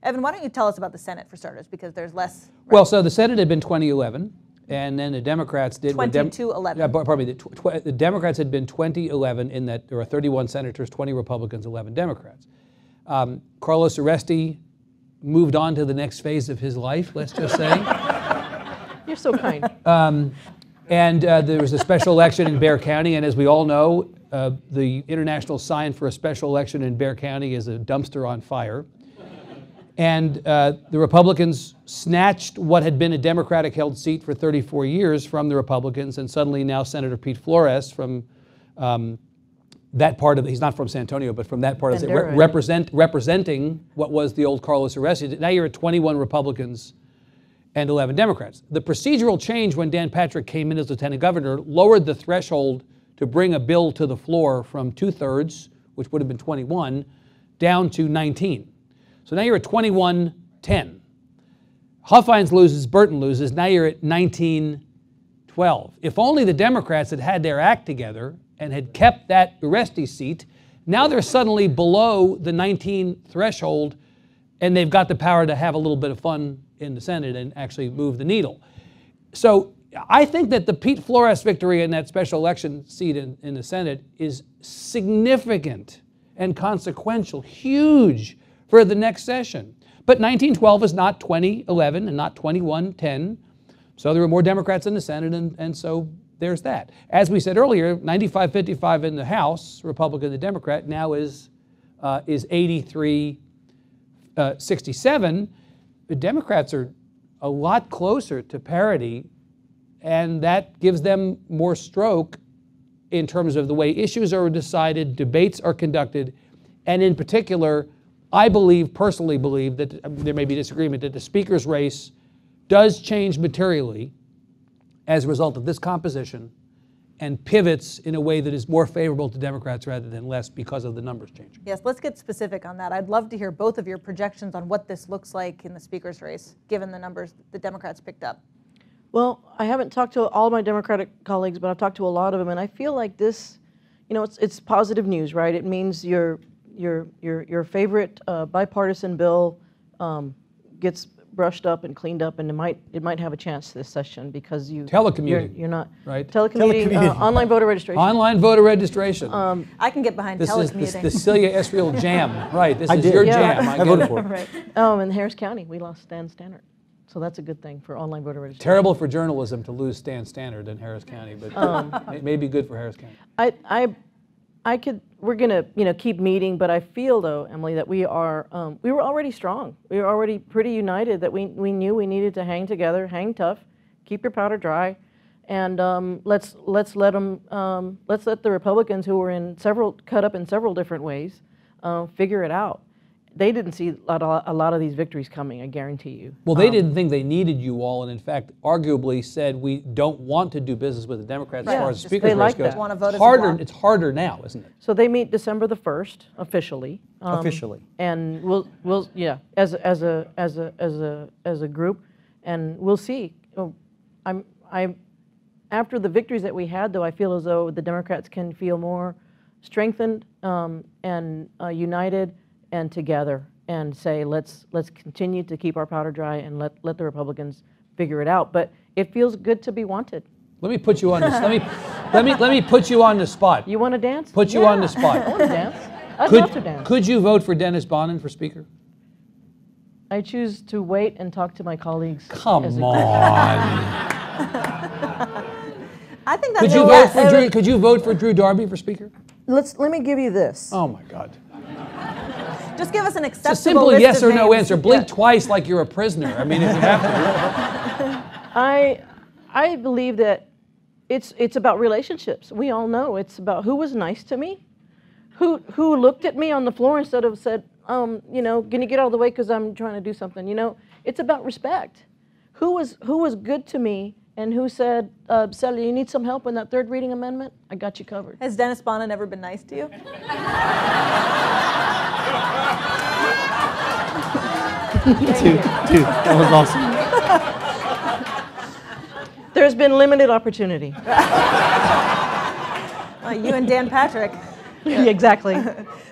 Evan, why don't you tell us about the Senate for starters, because there's less. Right? Well, so the Senate had been 2011, and then the Democrats did 20-11. Yeah, pardon me. The Democrats had been 20-11 in that there were 31 senators, 20 Republicans, 11 Democrats. Carlos Uresti moved on to the next phase of his life, let's just say. You're so kind. And there was a special election in Bexar County, and as we all know, the international sign for a special election in Bexar County is a dumpster on fire. And the Republicans snatched what had been a Democratic-held seat for 34 years from the Republicans, and suddenly now Senator Pete Flores from that part of, he's not from San Antonio, but from that part of it, representing what was the old Carlos Uresti. Now you're at 21 Republicans and 11 Democrats. The procedural change when Dan Patrick came in as Lieutenant Governor lowered the threshold to bring a bill to the floor from 2/3, which would have been 21, down to 19. So now you're at 21-10. Huffines loses, Burton loses, now you're at 19-12. If only the Democrats had had their act together and had kept that Uresti seat, now they're suddenly below the 19 threshold, and they've got the power to have a little bit of fun in the Senate and actually move the needle. So I think that the Pete Flores victory in that special election seat in the Senate is significant and consequential, huge for the next session. But 1912 is not 2011 and not 21-10. So there were more Democrats in the Senate, and so there's that. As we said earlier, 95-55 in the House, Republican and Democrat, now is 83-67. The Democrats are a lot closer to parity, and that gives them more stroke in terms of the way issues are decided, debates are conducted, and in particular, I personally believe that there may be disagreement that the Speaker's race does change materially as a result of this composition and pivots in a way that is more favorable to Democrats rather than less because of the numbers changing. Yes, let's get specific on that. I'd love to hear both of your projections on what this looks like in the Speaker's race, given the numbers the Democrats picked up. Well, I haven't talked to all my Democratic colleagues, but I've talked to a lot of them, and I feel like this you know, it's positive news, right? It means your favorite bipartisan bill gets brushed up and cleaned up, and it might have a chance this session because telecommuting. You're not right. Telecommuting. Online voter registration. Online voter registration. I can get behind this telecommuting. is the Celia Israel jam, right? This I is did. your Yeah. jam. I voted for it. Right. In Harris County, we lost Stan Stannard, so that's a good thing for online voter registration. Terrible for journalism to lose Stan Stannard in Harris County, but may be good for Harris County. We're gonna, keep meeting, but I feel though, Emily, that we were already strong. We were already pretty united. That we knew we needed to hang together, hang tough, keep your powder dry, and let's let the Republicans who were cut up in several different ways figure it out. They didn't see a lot of these victories coming, I guarantee you. Well, they didn't think they needed you all, and in fact, arguably said we don't want to do business with the Democrats as far as the speaker's race goes. Want to vote It's harder now, isn't it? So they meet December the 1st officially. Officially. And we'll as a group, and we'll see. After the victories that we had, though, I feel as though the Democrats can feel more strengthened and united and together, and say let's continue to keep our powder dry and let the Republicans figure it out. But it feels good to be wanted. Let me put you on this. let me put you on the spot. You want to dance? Put you on the spot. I want to dance. I'd love to dance. Could you vote for Dennis Bonnen for Speaker? I choose to wait and talk to my colleagues. Come on. I think that's Could you vote for Drew Darby for Speaker? Let me give you this. Oh my God. Just give us an acceptable It's a simple list yes of or no names. answer. Blink twice like you're a prisoner. I mean, if you have to. I believe that it's about relationships. We all know it's about who was nice to me, who looked at me on the floor instead of said, can you get out of the way because I'm trying to do something. It's about respect. Who was good to me and who said, Celia, you need some help in that third reading amendment? I got you covered. Has Dennis Bonnen ever been nice to you? Dude, that was awesome. There's been limited opportunity. You and Dan Patrick. Exactly.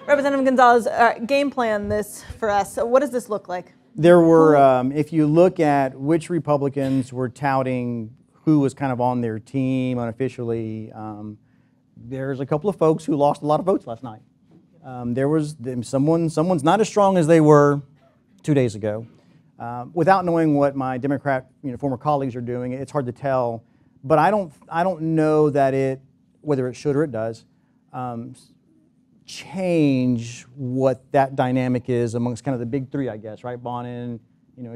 Representative Gonzales, game plan this for us. So what does this look like? There were, if you look at which Republicans were touting who was kind of on their team unofficially, there's a couple of folks who lost a lot of votes last night. There was someone's not as strong as they were 2 days ago. Without knowing what my Democrat former colleagues are doing, it's hard to tell. But I don't know that whether it should or it does, change what that dynamic is amongst kind of the big three, I guess, right? Bonnen,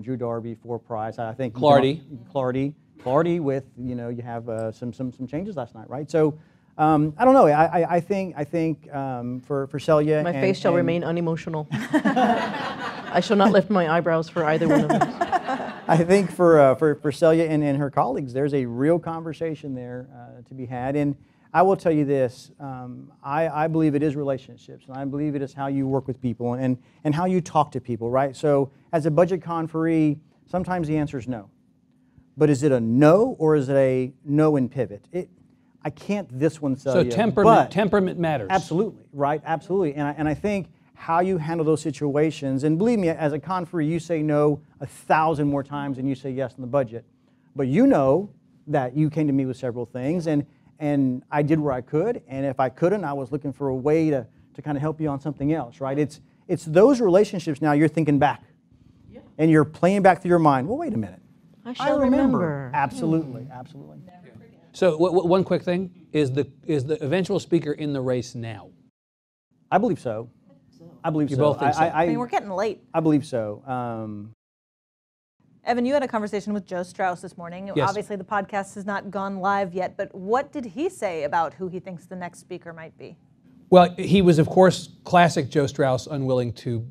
Drew Darby, for Price. I think Clardy with you have some changes last night, right? So I don't know. I think for Celia, my face shall remain unemotional. I shall not lift my eyebrows for either one of them. I think for Celia and her colleagues, there's a real conversation there to be had. And I will tell you this, I believe it is relationships, and I believe it is how you work with people and how you talk to people, right? So as a budget conferee, sometimes the answer is no. But is it a no, or is it a no and pivot? I can't this one, Celia. So temperament matters. Absolutely, right, absolutely. And I think how you handle those situations, and believe me, as a conferee, you say no 1,000 more times than you say yes in the budget. But you know that you came to me with several things, and I did where I could, and if I couldn't, I was looking for a way to kind of help you on something else, right? It's those relationships now you're thinking back, and you're playing back through your mind. Well, wait a minute. I remember. Absolutely, absolutely. So one quick thing, is the eventual speaker in the race now? I believe so. I believe you so. both think so? I mean, we're getting late. I believe so. Evan, you had a conversation with Joe Strauss this morning. Yes. Obviously, the podcast has not gone live yet, but what did he say about who he thinks the next speaker might be? Well, he was, of course, classic Joe Strauss, unwilling to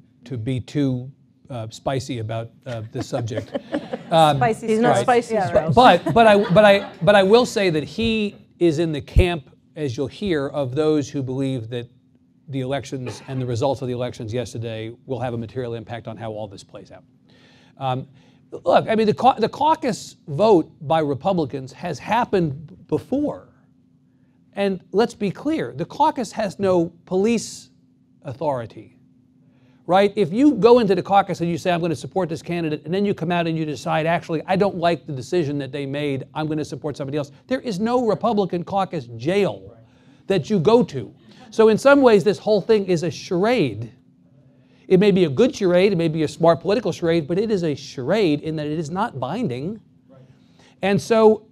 be too spicy about this subject. Spicy. He's not Strauss. spicy, Yeah, Strauss. But I will say that he is in the camp, as you'll hear, of those who believe that the elections and the results of the elections yesterday will have a material impact on how all this plays out. Look, I mean, the caucus vote by Republicans has happened before. And let's be clear, the caucus has no police authority, right? If you go into the caucus and you say, I'm going to support this candidate, and then you come out and you decide, actually, I don't like the decision that they made, I'm going to support somebody else, there is no Republican caucus jail that you go to. So in some ways, this whole thing is a charade. It may be a good charade, it may be a smart political charade, but it is a charade in that it is not binding. And so,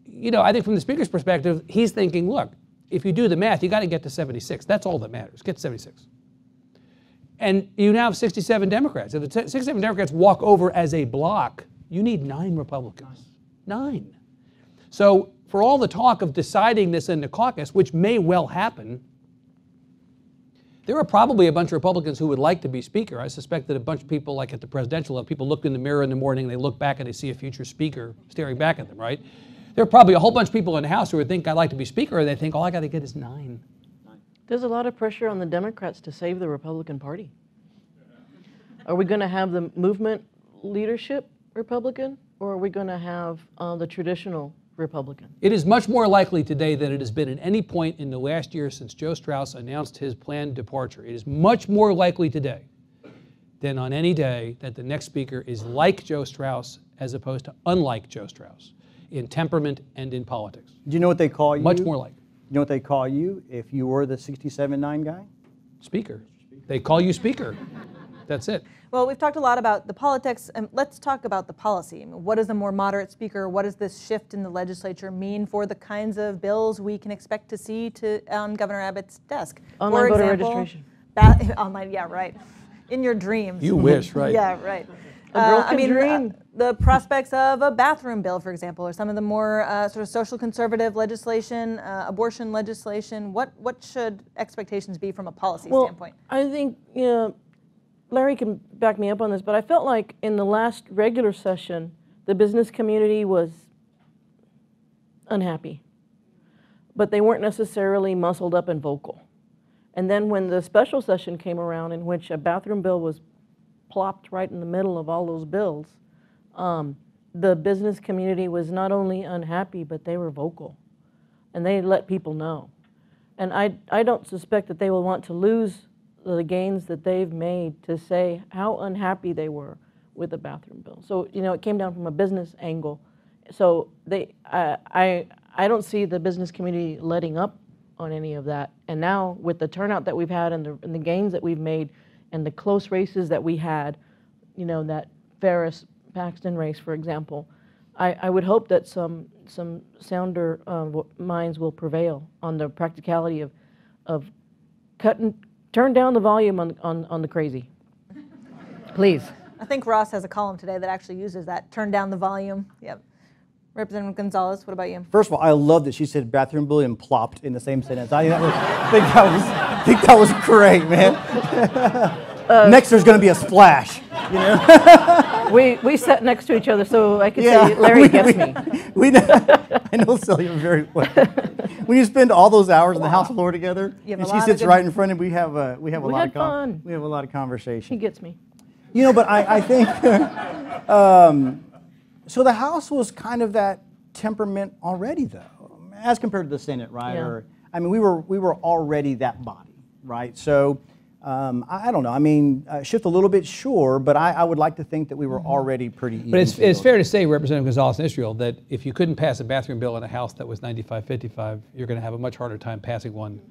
you know, I think from the Speaker's perspective, he's thinking, look, if you do the math, you got to get to 76. That's all that matters. Get to 76. And you now have 67 Democrats. If the 67 Democrats walk over as a block, you need 9 Republicans. 9. So for all the talk of deciding this in the caucus, which may well happen, there are probably a bunch of Republicans who would like to be Speaker. I suspect that a bunch of people, like at the presidential level, people look in the mirror in the morning, they look back and they see a future Speaker staring back at them, right? There are probably a whole bunch of people in the House who would think, I'd like to be Speaker, and they think, all I got to get is 9. There's a lot of pressure on the Democrats to save the Republican Party. Are we going to have the movement leadership Republican, or are we going to have the traditional Republican? It is much more likely today than it has been at any point in the last year since Joe Strauss announced his planned departure. It is much more likely today than on any day that the next Speaker is like Joe Strauss as opposed to unlike Joe Strauss in temperament and in politics. Do you know what they call you? Much more like. You know what they call you if you were the 67-9 guy? Speaker. They call you Speaker. That's it. Well, we've talked a lot about the politics, and let's talk about the policy. I mean, what is a more moderate Speaker? What does this shift in the legislature mean for the kinds of bills we can expect to see on Governor Abbott's desk? Online voter registration. Online, yeah, right. In your dreams. You wish, right? Yeah, right. A girl can dream. The prospects of a bathroom bill, for example, or some of the more sort of social conservative legislation, abortion legislation. What should expectations be from a policy standpoint? I think, you know, Larry can back me up on this, but I felt like in the last regular session, the business community was unhappy, but they weren't necessarily muscled up and vocal. And then when the special session came around, in which a bathroom bill was plopped right in the middle of all those bills, the business community was not only unhappy, but they were vocal, and they let people know. And I don't suspect that they will want to lose the gains that they've made to say how unhappy they were with the bathroom bill. So, you know, it came down from a business angle. So I don't see the business community letting up on any of that. And now with the turnout that we've had and the gains that we've made and the close races that we had, you know, that Ferris-Paxton race, for example, I would hope that some sounder minds will prevail on the practicality of turn down the volume on the crazy. Please. I think Ross has a column today that actually uses that, turn down the volume. Yep. Representative Gonzales, what about you? First of all, I love that she said bathroom bill and plopped in the same sentence. I think that was great, man. Next, there's going to be a splash. You know? we sat next to each other, so I could say Larry gets me. I know Celia very well. When you spend all those hours on the House floor together, and she sits right in front of me, we have a lot of conversation. He gets me. You know, but I think so. The House was kind of that temperament already, though, as compared to the Senate, right? Yeah. Or I mean, we were already that body, right? So. I don't know. I mean, shift a little bit, sure, but I would like to think that we were already pretty even. But it's fair to say, Representative Gonzales and Israel, that if you couldn't pass a bathroom bill in a House that was 95-55, you're going to have a much harder time passing one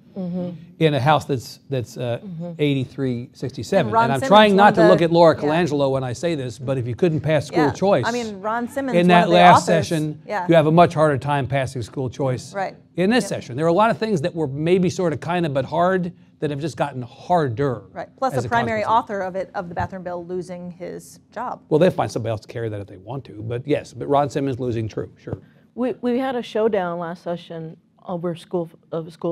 in a House that's 83-67. And I'm trying not to look at Laura Colangelo when I say this, but if you couldn't pass school choice, I mean, Ron Simmons, in that last session, you have a much harder time passing school choice in this session. There are a lot of things that were maybe sort of kind of but hard that have just gotten harder. Right. Plus the primary author of the bathroom bill losing his job. Well, they'll find somebody else to carry that if they want to. But yes, but Ron Simmons losing, true, sure. We had a showdown last session over school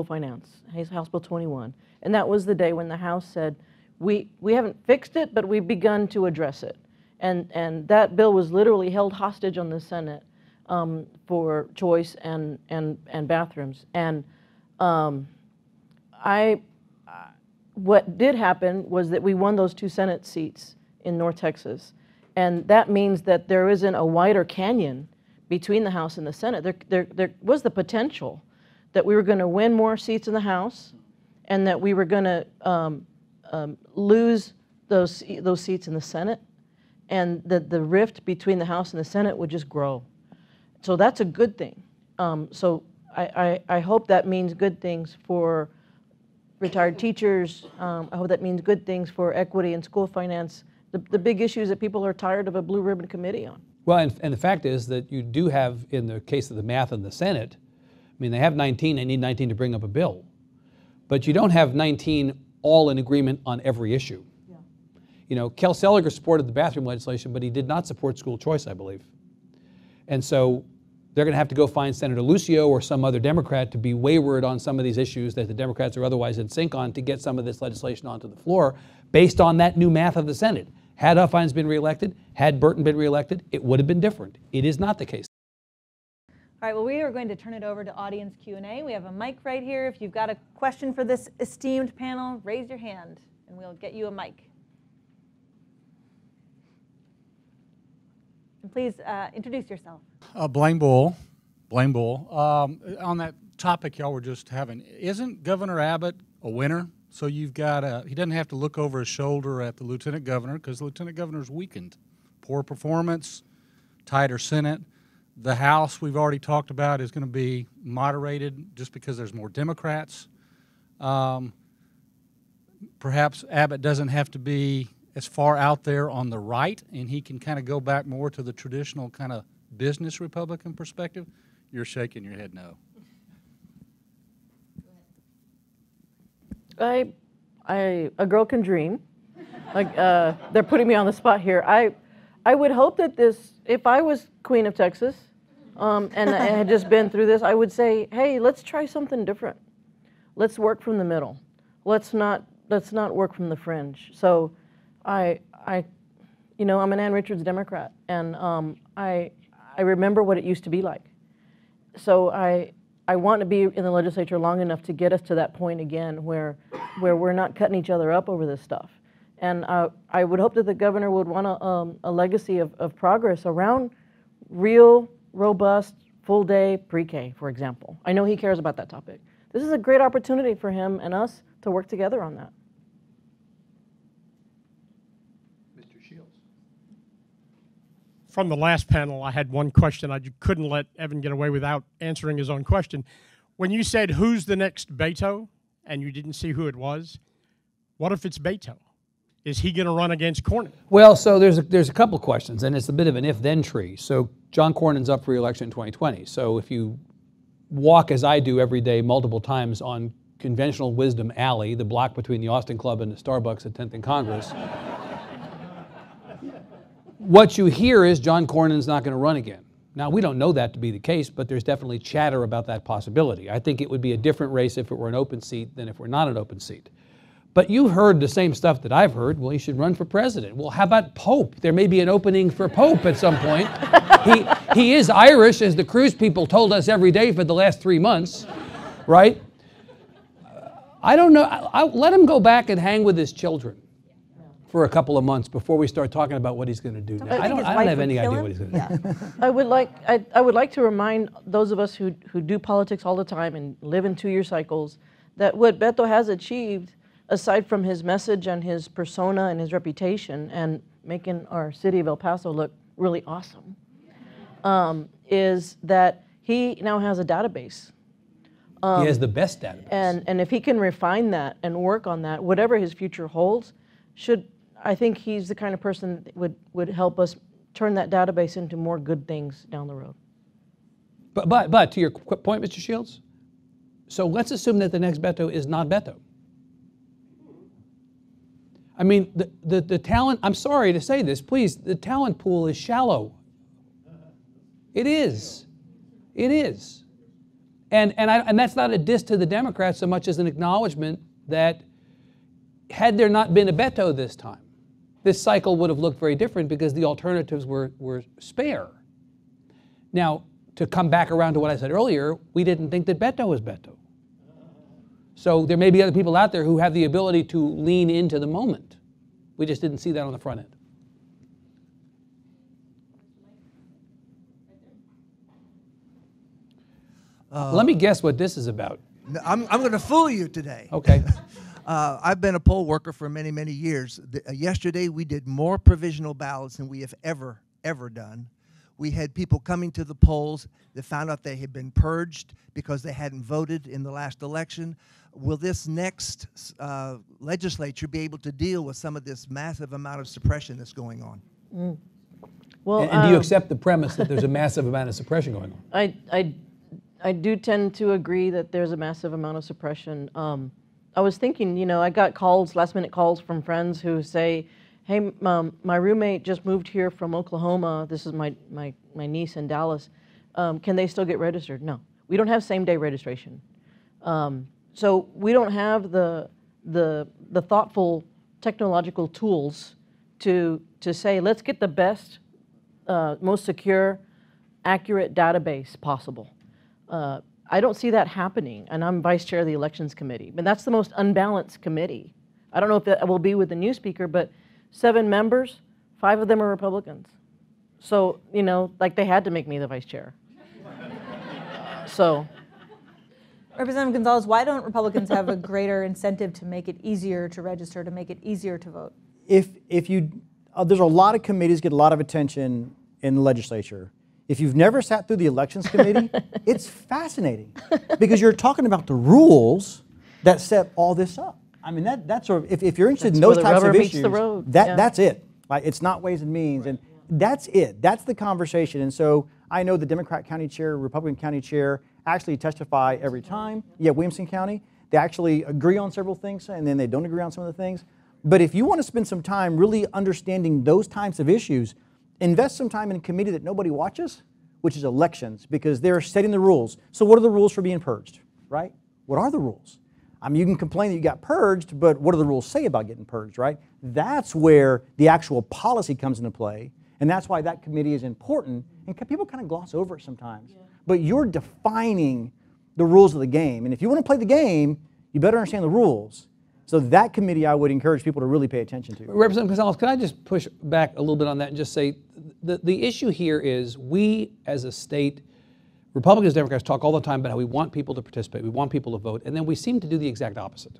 finance, House Bill 21. And that was the day when the House said, we haven't fixed it, but we've begun to address it. And that bill was literally held hostage on the Senate for choice and bathrooms. And what did happen was that we won those 2 Senate seats in North Texas. And that means that there isn't a wider canyon between the House and the Senate. There was the potential that we were going to win more seats in the House, and that we were going to lose those seats in the Senate, and that the rift between the House and the Senate would just grow. So that's a good thing. So I hope that means good things for retired teachers. I hope that means good things for equity and school finance, the big issues that people are tired of a blue ribbon committee on. Well, and the fact is that you do have, in the case of the math in the Senate, I mean, they have 19, they need 19 to bring up a bill. But you don't have 19 all in agreement on every issue. Yeah. You know, Kel Seliger supported the bathroom legislation, but he did not support school choice, I believe. And so they're going to have to go find Senator Lucio or some other Democrat to be wayward on some of these issues that the Democrats are otherwise in sync on to get some of this legislation onto the floor based on that new math of the Senate. Had Huffines been reelected, had Burton been reelected, it would have been different. It is not the case. All right, well, we are going to turn it over to audience Q&A. We have a mic right here. If you've got a question for this esteemed panel, raise your hand, and we'll get you a mic. And please introduce yourself. Blaine Bull. Blaine Bull. On that topic y'all were just having, isn't Governor Abbott a winner? So you've got he doesn't have to look over his shoulder at the lieutenant governor, because the lieutenant governor's weakened. Poor performance, tighter Senate. The House, we've already talked about, is going to be moderated just because there's more Democrats. Perhaps Abbott doesn't have to be as far out there on the right, and he can kind of go back more to the traditional kind of business Republican perspective. You're shaking your head no. A girl can dream. Like, they're putting me on the spot here. I would hope that this, if I was Queen of Texas, and I had just been through this, I would say, hey, let's try something different. Let's work from the middle. Let's not work from the fringe. So you know, I'm an Ann Richards Democrat, and I remember what it used to be like. So I want to be in the legislature long enough to get us to that point again where we're not cutting each other up over this stuff. And I would hope that the governor would want a legacy of progress around real, robust, full-day pre-K, for example. I know he cares about that topic. This is a great opportunity for him and us to work together on that. Mr. Shields. From the last panel, I had one question. I couldn't let Evan get away without answering his own question. When you said, who's the next Beto, and you didn't see who it was, what if it's Beto? Is he going to run against Cornyn? Well, so there's a couple questions, and it's a bit of an if-then tree. So John Cornyn's up for re-election in 2020. So if you walk, as I do every day, multiple times on conventional wisdom alley, the block between the Austin Club and the Starbucks at 10th and Congress, what you hear is John Cornyn's not going to run again. Now, we don't know that to be the case, but there's definitely chatter about that possibility. I think it would be a different race if it were an open seat than if we're not an open seat. But you've heard the same stuff that I've heard. Well, he should run for president. Well, how about Pope? There may be an opening for Pope at some point. He is Irish, as the cruise people told us every day for the last 3 months, right? I don't know. I'll let him go back and hang with his children for a couple of months before we start talking about what he's going to do now. I don't have any idea what he's going to do. I would like to remind those of us who do politics all the time and live in 2-year cycles that what Beto has achieved, aside from his message and his persona and his reputation and making our city of El Paso look really awesome, is that he now has a database. He has the best database. And if he can refine that and work on that, whatever his future holds, I think he's the kind of person that would help us turn that database into more good things down the road. But to your point, Mr. Shields, so let's assume that the next Beto is not Beto. I mean, the talent, I'm sorry to say this, please, the talent pool is shallow. It is. It is. And that's not a diss to the Democrats so much as an acknowledgement that had there not been a Beto this time, this cycle would have looked very different because the alternatives were spare. Now, to come back around to what I said earlier, we didn't think that Beto was Beto. So there may be other people out there who have the ability to lean into the moment. We just didn't see that on the front end. Let me guess what this is about. I'm going to fool you today. Okay. I've been a poll worker for many, many years. Yesterday, we did more provisional ballots than we have ever done. We had people coming to the polls that found out they had been purged because they hadn't voted in the last election. Will this next legislature be able to deal with some of this massive amount of suppression that's going on? Well, And do you accept the premise that there's a massive amount of suppression going on? I do tend to agree that there's a massive amount of suppression. I was thinking, you know, I got calls, last-minute calls from friends who say, hey, my roommate just moved here from Oklahoma. This is my niece in Dallas. Can they still get registered? No. We don't have same-day registration. So we don't have the thoughtful technological tools to say, let's get the best, most secure, accurate database possible. I don't see that happening, and I'm vice chair of the elections committee. But that's the most unbalanced committee. I don't know if that will be with the new speaker, but 7 members, 5 of them are Republicans. So, you know, like they had to make me the vice chair. So. Representative Gonzales, why don't Republicans have a greater incentive to make it easier to register, to make it easier to vote? If you, there's a lot of committees get a lot of attention in the legislature. If you've never sat through the elections committee, it's fascinating because you're talking about the rules that set all this up. I mean, that's sort of, if you're interested in those types of issues, that's it. Like, it's not Ways and Means, and that's it. That's the conversation. And so I know the Democrat county chair, Republican county chair actually testify every time. Yeah, Williamson County, they actually agree on several things, and then they don't agree on some of the things. But if you want to spend some time really understanding those types of issues, invest some time in a committee that nobody watches, which is elections, because they're setting the rules. So what are the rules for being purged, right? What are the rules? I mean, you can complain that you got purged, but what do the rules say about getting purged, right? That's where the actual policy comes into play, and that's why that committee is important, and people kind of gloss over it sometimes. Yeah. But you're defining the rules of the game, and if you want to play the game, you better understand the rules. So that committee I would encourage people to really pay attention to. Representative Gonzales, can I just push back a little bit on that and just say the issue here is we as a state, Republicans and Democrats talk all the time about how we want people to participate, we want people to vote, and then we seem to do the exact opposite.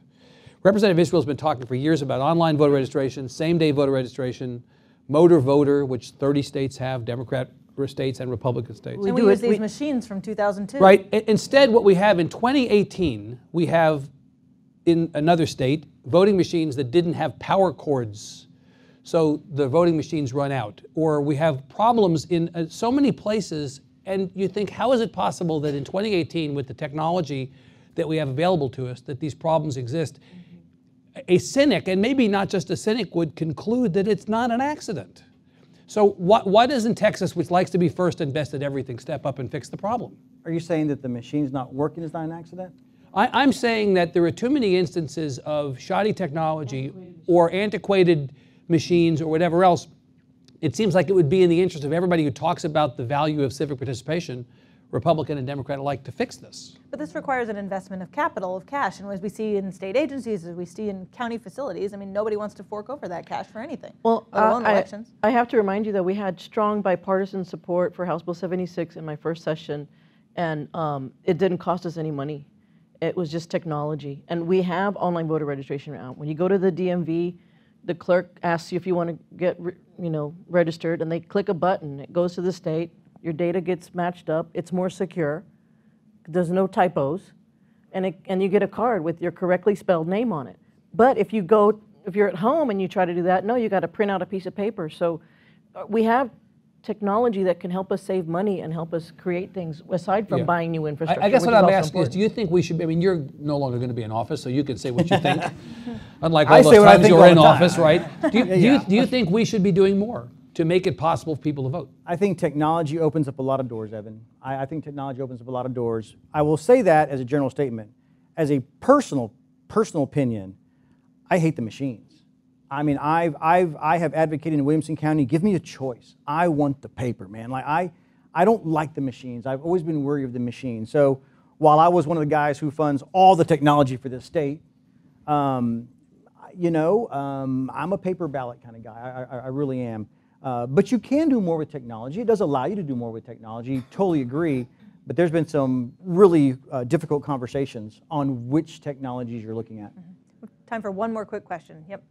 Representative Israel has been talking for years about online voter registration, same-day voter registration, motor voter, which 30 states have, Democrat states and Republican states. And we use these machines from 2002. Right. Instead, what we have in 2018, we have in another state, voting machines that didn't have power cords, so the voting machines run out. Or we have problems in so many places, and you think, how is it possible that in 2018, with the technology that we have available to us, that these problems exist? A cynic, and maybe not just a cynic, would conclude that it's not an accident. So why doesn't Texas, which likes to be first and best at everything, step up and fix the problem? Are you saying that the machine's not working is not an accident? I'm saying that there are too many instances of shoddy technology or antiquated machines or whatever else. It seems like it would be in the interest of everybody who talks about the value of civic participation, Republican and Democrat alike, to fix this. But this requires an investment of capital, of cash, and as we see in state agencies, as we see in county facilities, I mean, nobody wants to fork over that cash for anything. Well, elections. I have to remind you that we had strong bipartisan support for House Bill 76 in my first session, and it didn't cost us any money. It was just technology. And we have online voter registration now. When you go to the DMV, the clerk asks you if you want to get registered, and they click a button. It goes to the state. Your data gets matched up. It's more secure. There's no typos. And you get a card with your correctly spelled name on it. But if you're at home and you try to do that, no, you got to print out a piece of paper. So we have technology that can help us save money and help us create things aside from buying new infrastructure. I guess what I'm asking is, do you think we should, I mean, you're no longer going to be in office, so you can say what you think, unlike all those times you were in office, right? Do you think we should be doing more to make it possible for people to vote? I think technology opens up a lot of doors, Evan. I think technology opens up a lot of doors. I will say that as a general statement. As a personal opinion, I hate the machines. I mean, I have advocated in Williamson County, give me a choice. I want the paper, man. Like I don't like the machines. I've always been wary of the machines. So while I was one of the guys who funds all the technology for this state, I'm a paper ballot kind of guy. I really am. But you can do more with technology. It does allow you to do more with technology. Totally agree. but there's been some really difficult conversations on which technologies you're looking at. Time for one more quick question. Yep,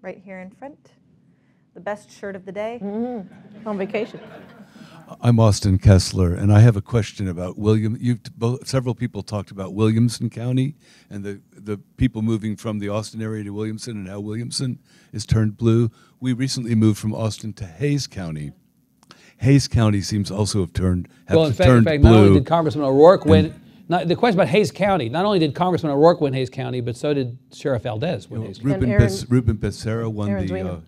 right here in front. The best shirt of the day. On vacation. I'm Austin Kessler, and I have a question about several people talked about Williamson County and the people moving from the Austin area to Williamson, and how Williamson is turned blue. We recently moved from Austin to Hayes County. Hayes County seems also have turned Well, in fact, blue. not only did Congressman O'Rourke win. The question about Hayes County, not only did Congressman O'Rourke win Hayes County, but so did Sheriff Valdez win Hayes County. Ruben Becerra won the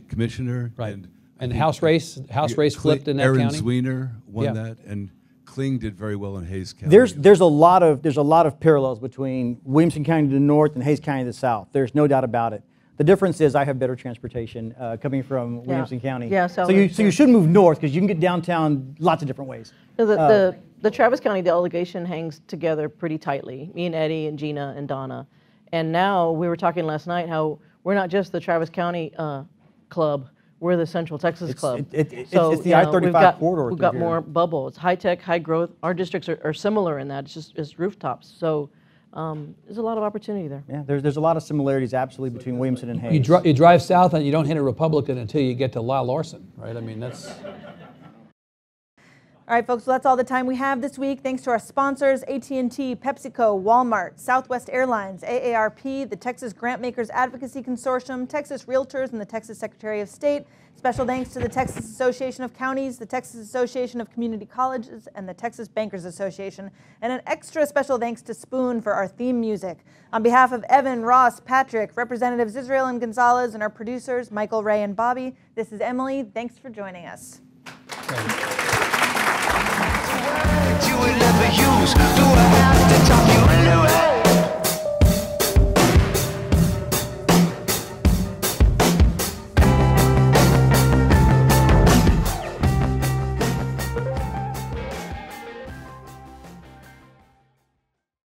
commissioner. Right. And House race flipped in that Aaron county. Zwiener won that, and Kling did very well in Hayes County. There's a lot of parallels between Williamson County to the north and Hayes County to the south. There's no doubt about it. The difference is I have better transportation coming from Williamson County. Yeah, so you should move north because you can get downtown lots of different ways. The Travis County delegation hangs together pretty tightly. Me and Eddie and Gina and Donna. And now we were talking last night how we're not just the Travis County club. We're the Central Texas Club. It's the I-35 corridor. We've got more bubble. It's high tech, high growth. Our districts are similar in that. It's rooftops. So there's a lot of opportunity there. Yeah, there's a lot of similarities absolutely between Williamson and Hayes. You drive south and you don't hit a Republican until you get to Lyle Larson, right? I mean, that's... All right, folks, so that's all the time we have this week. Thanks to our sponsors, AT&T, PepsiCo, Walmart, Southwest Airlines, AARP, the Texas Grantmakers Advocacy Consortium, Texas Realtors, and the Texas Secretary of State. Special thanks to the Texas Association of Counties, the Texas Association of Community Colleges, and the Texas Bankers Association. And an extra special thanks to Spoon for our theme music. On behalf of Evan, Ross, Patrick, Representatives Israel and Gonzales, and our producers, Michael, Ray, and Bobby, this is Emily. Thanks for joining us. You would never use. Do I have to talk you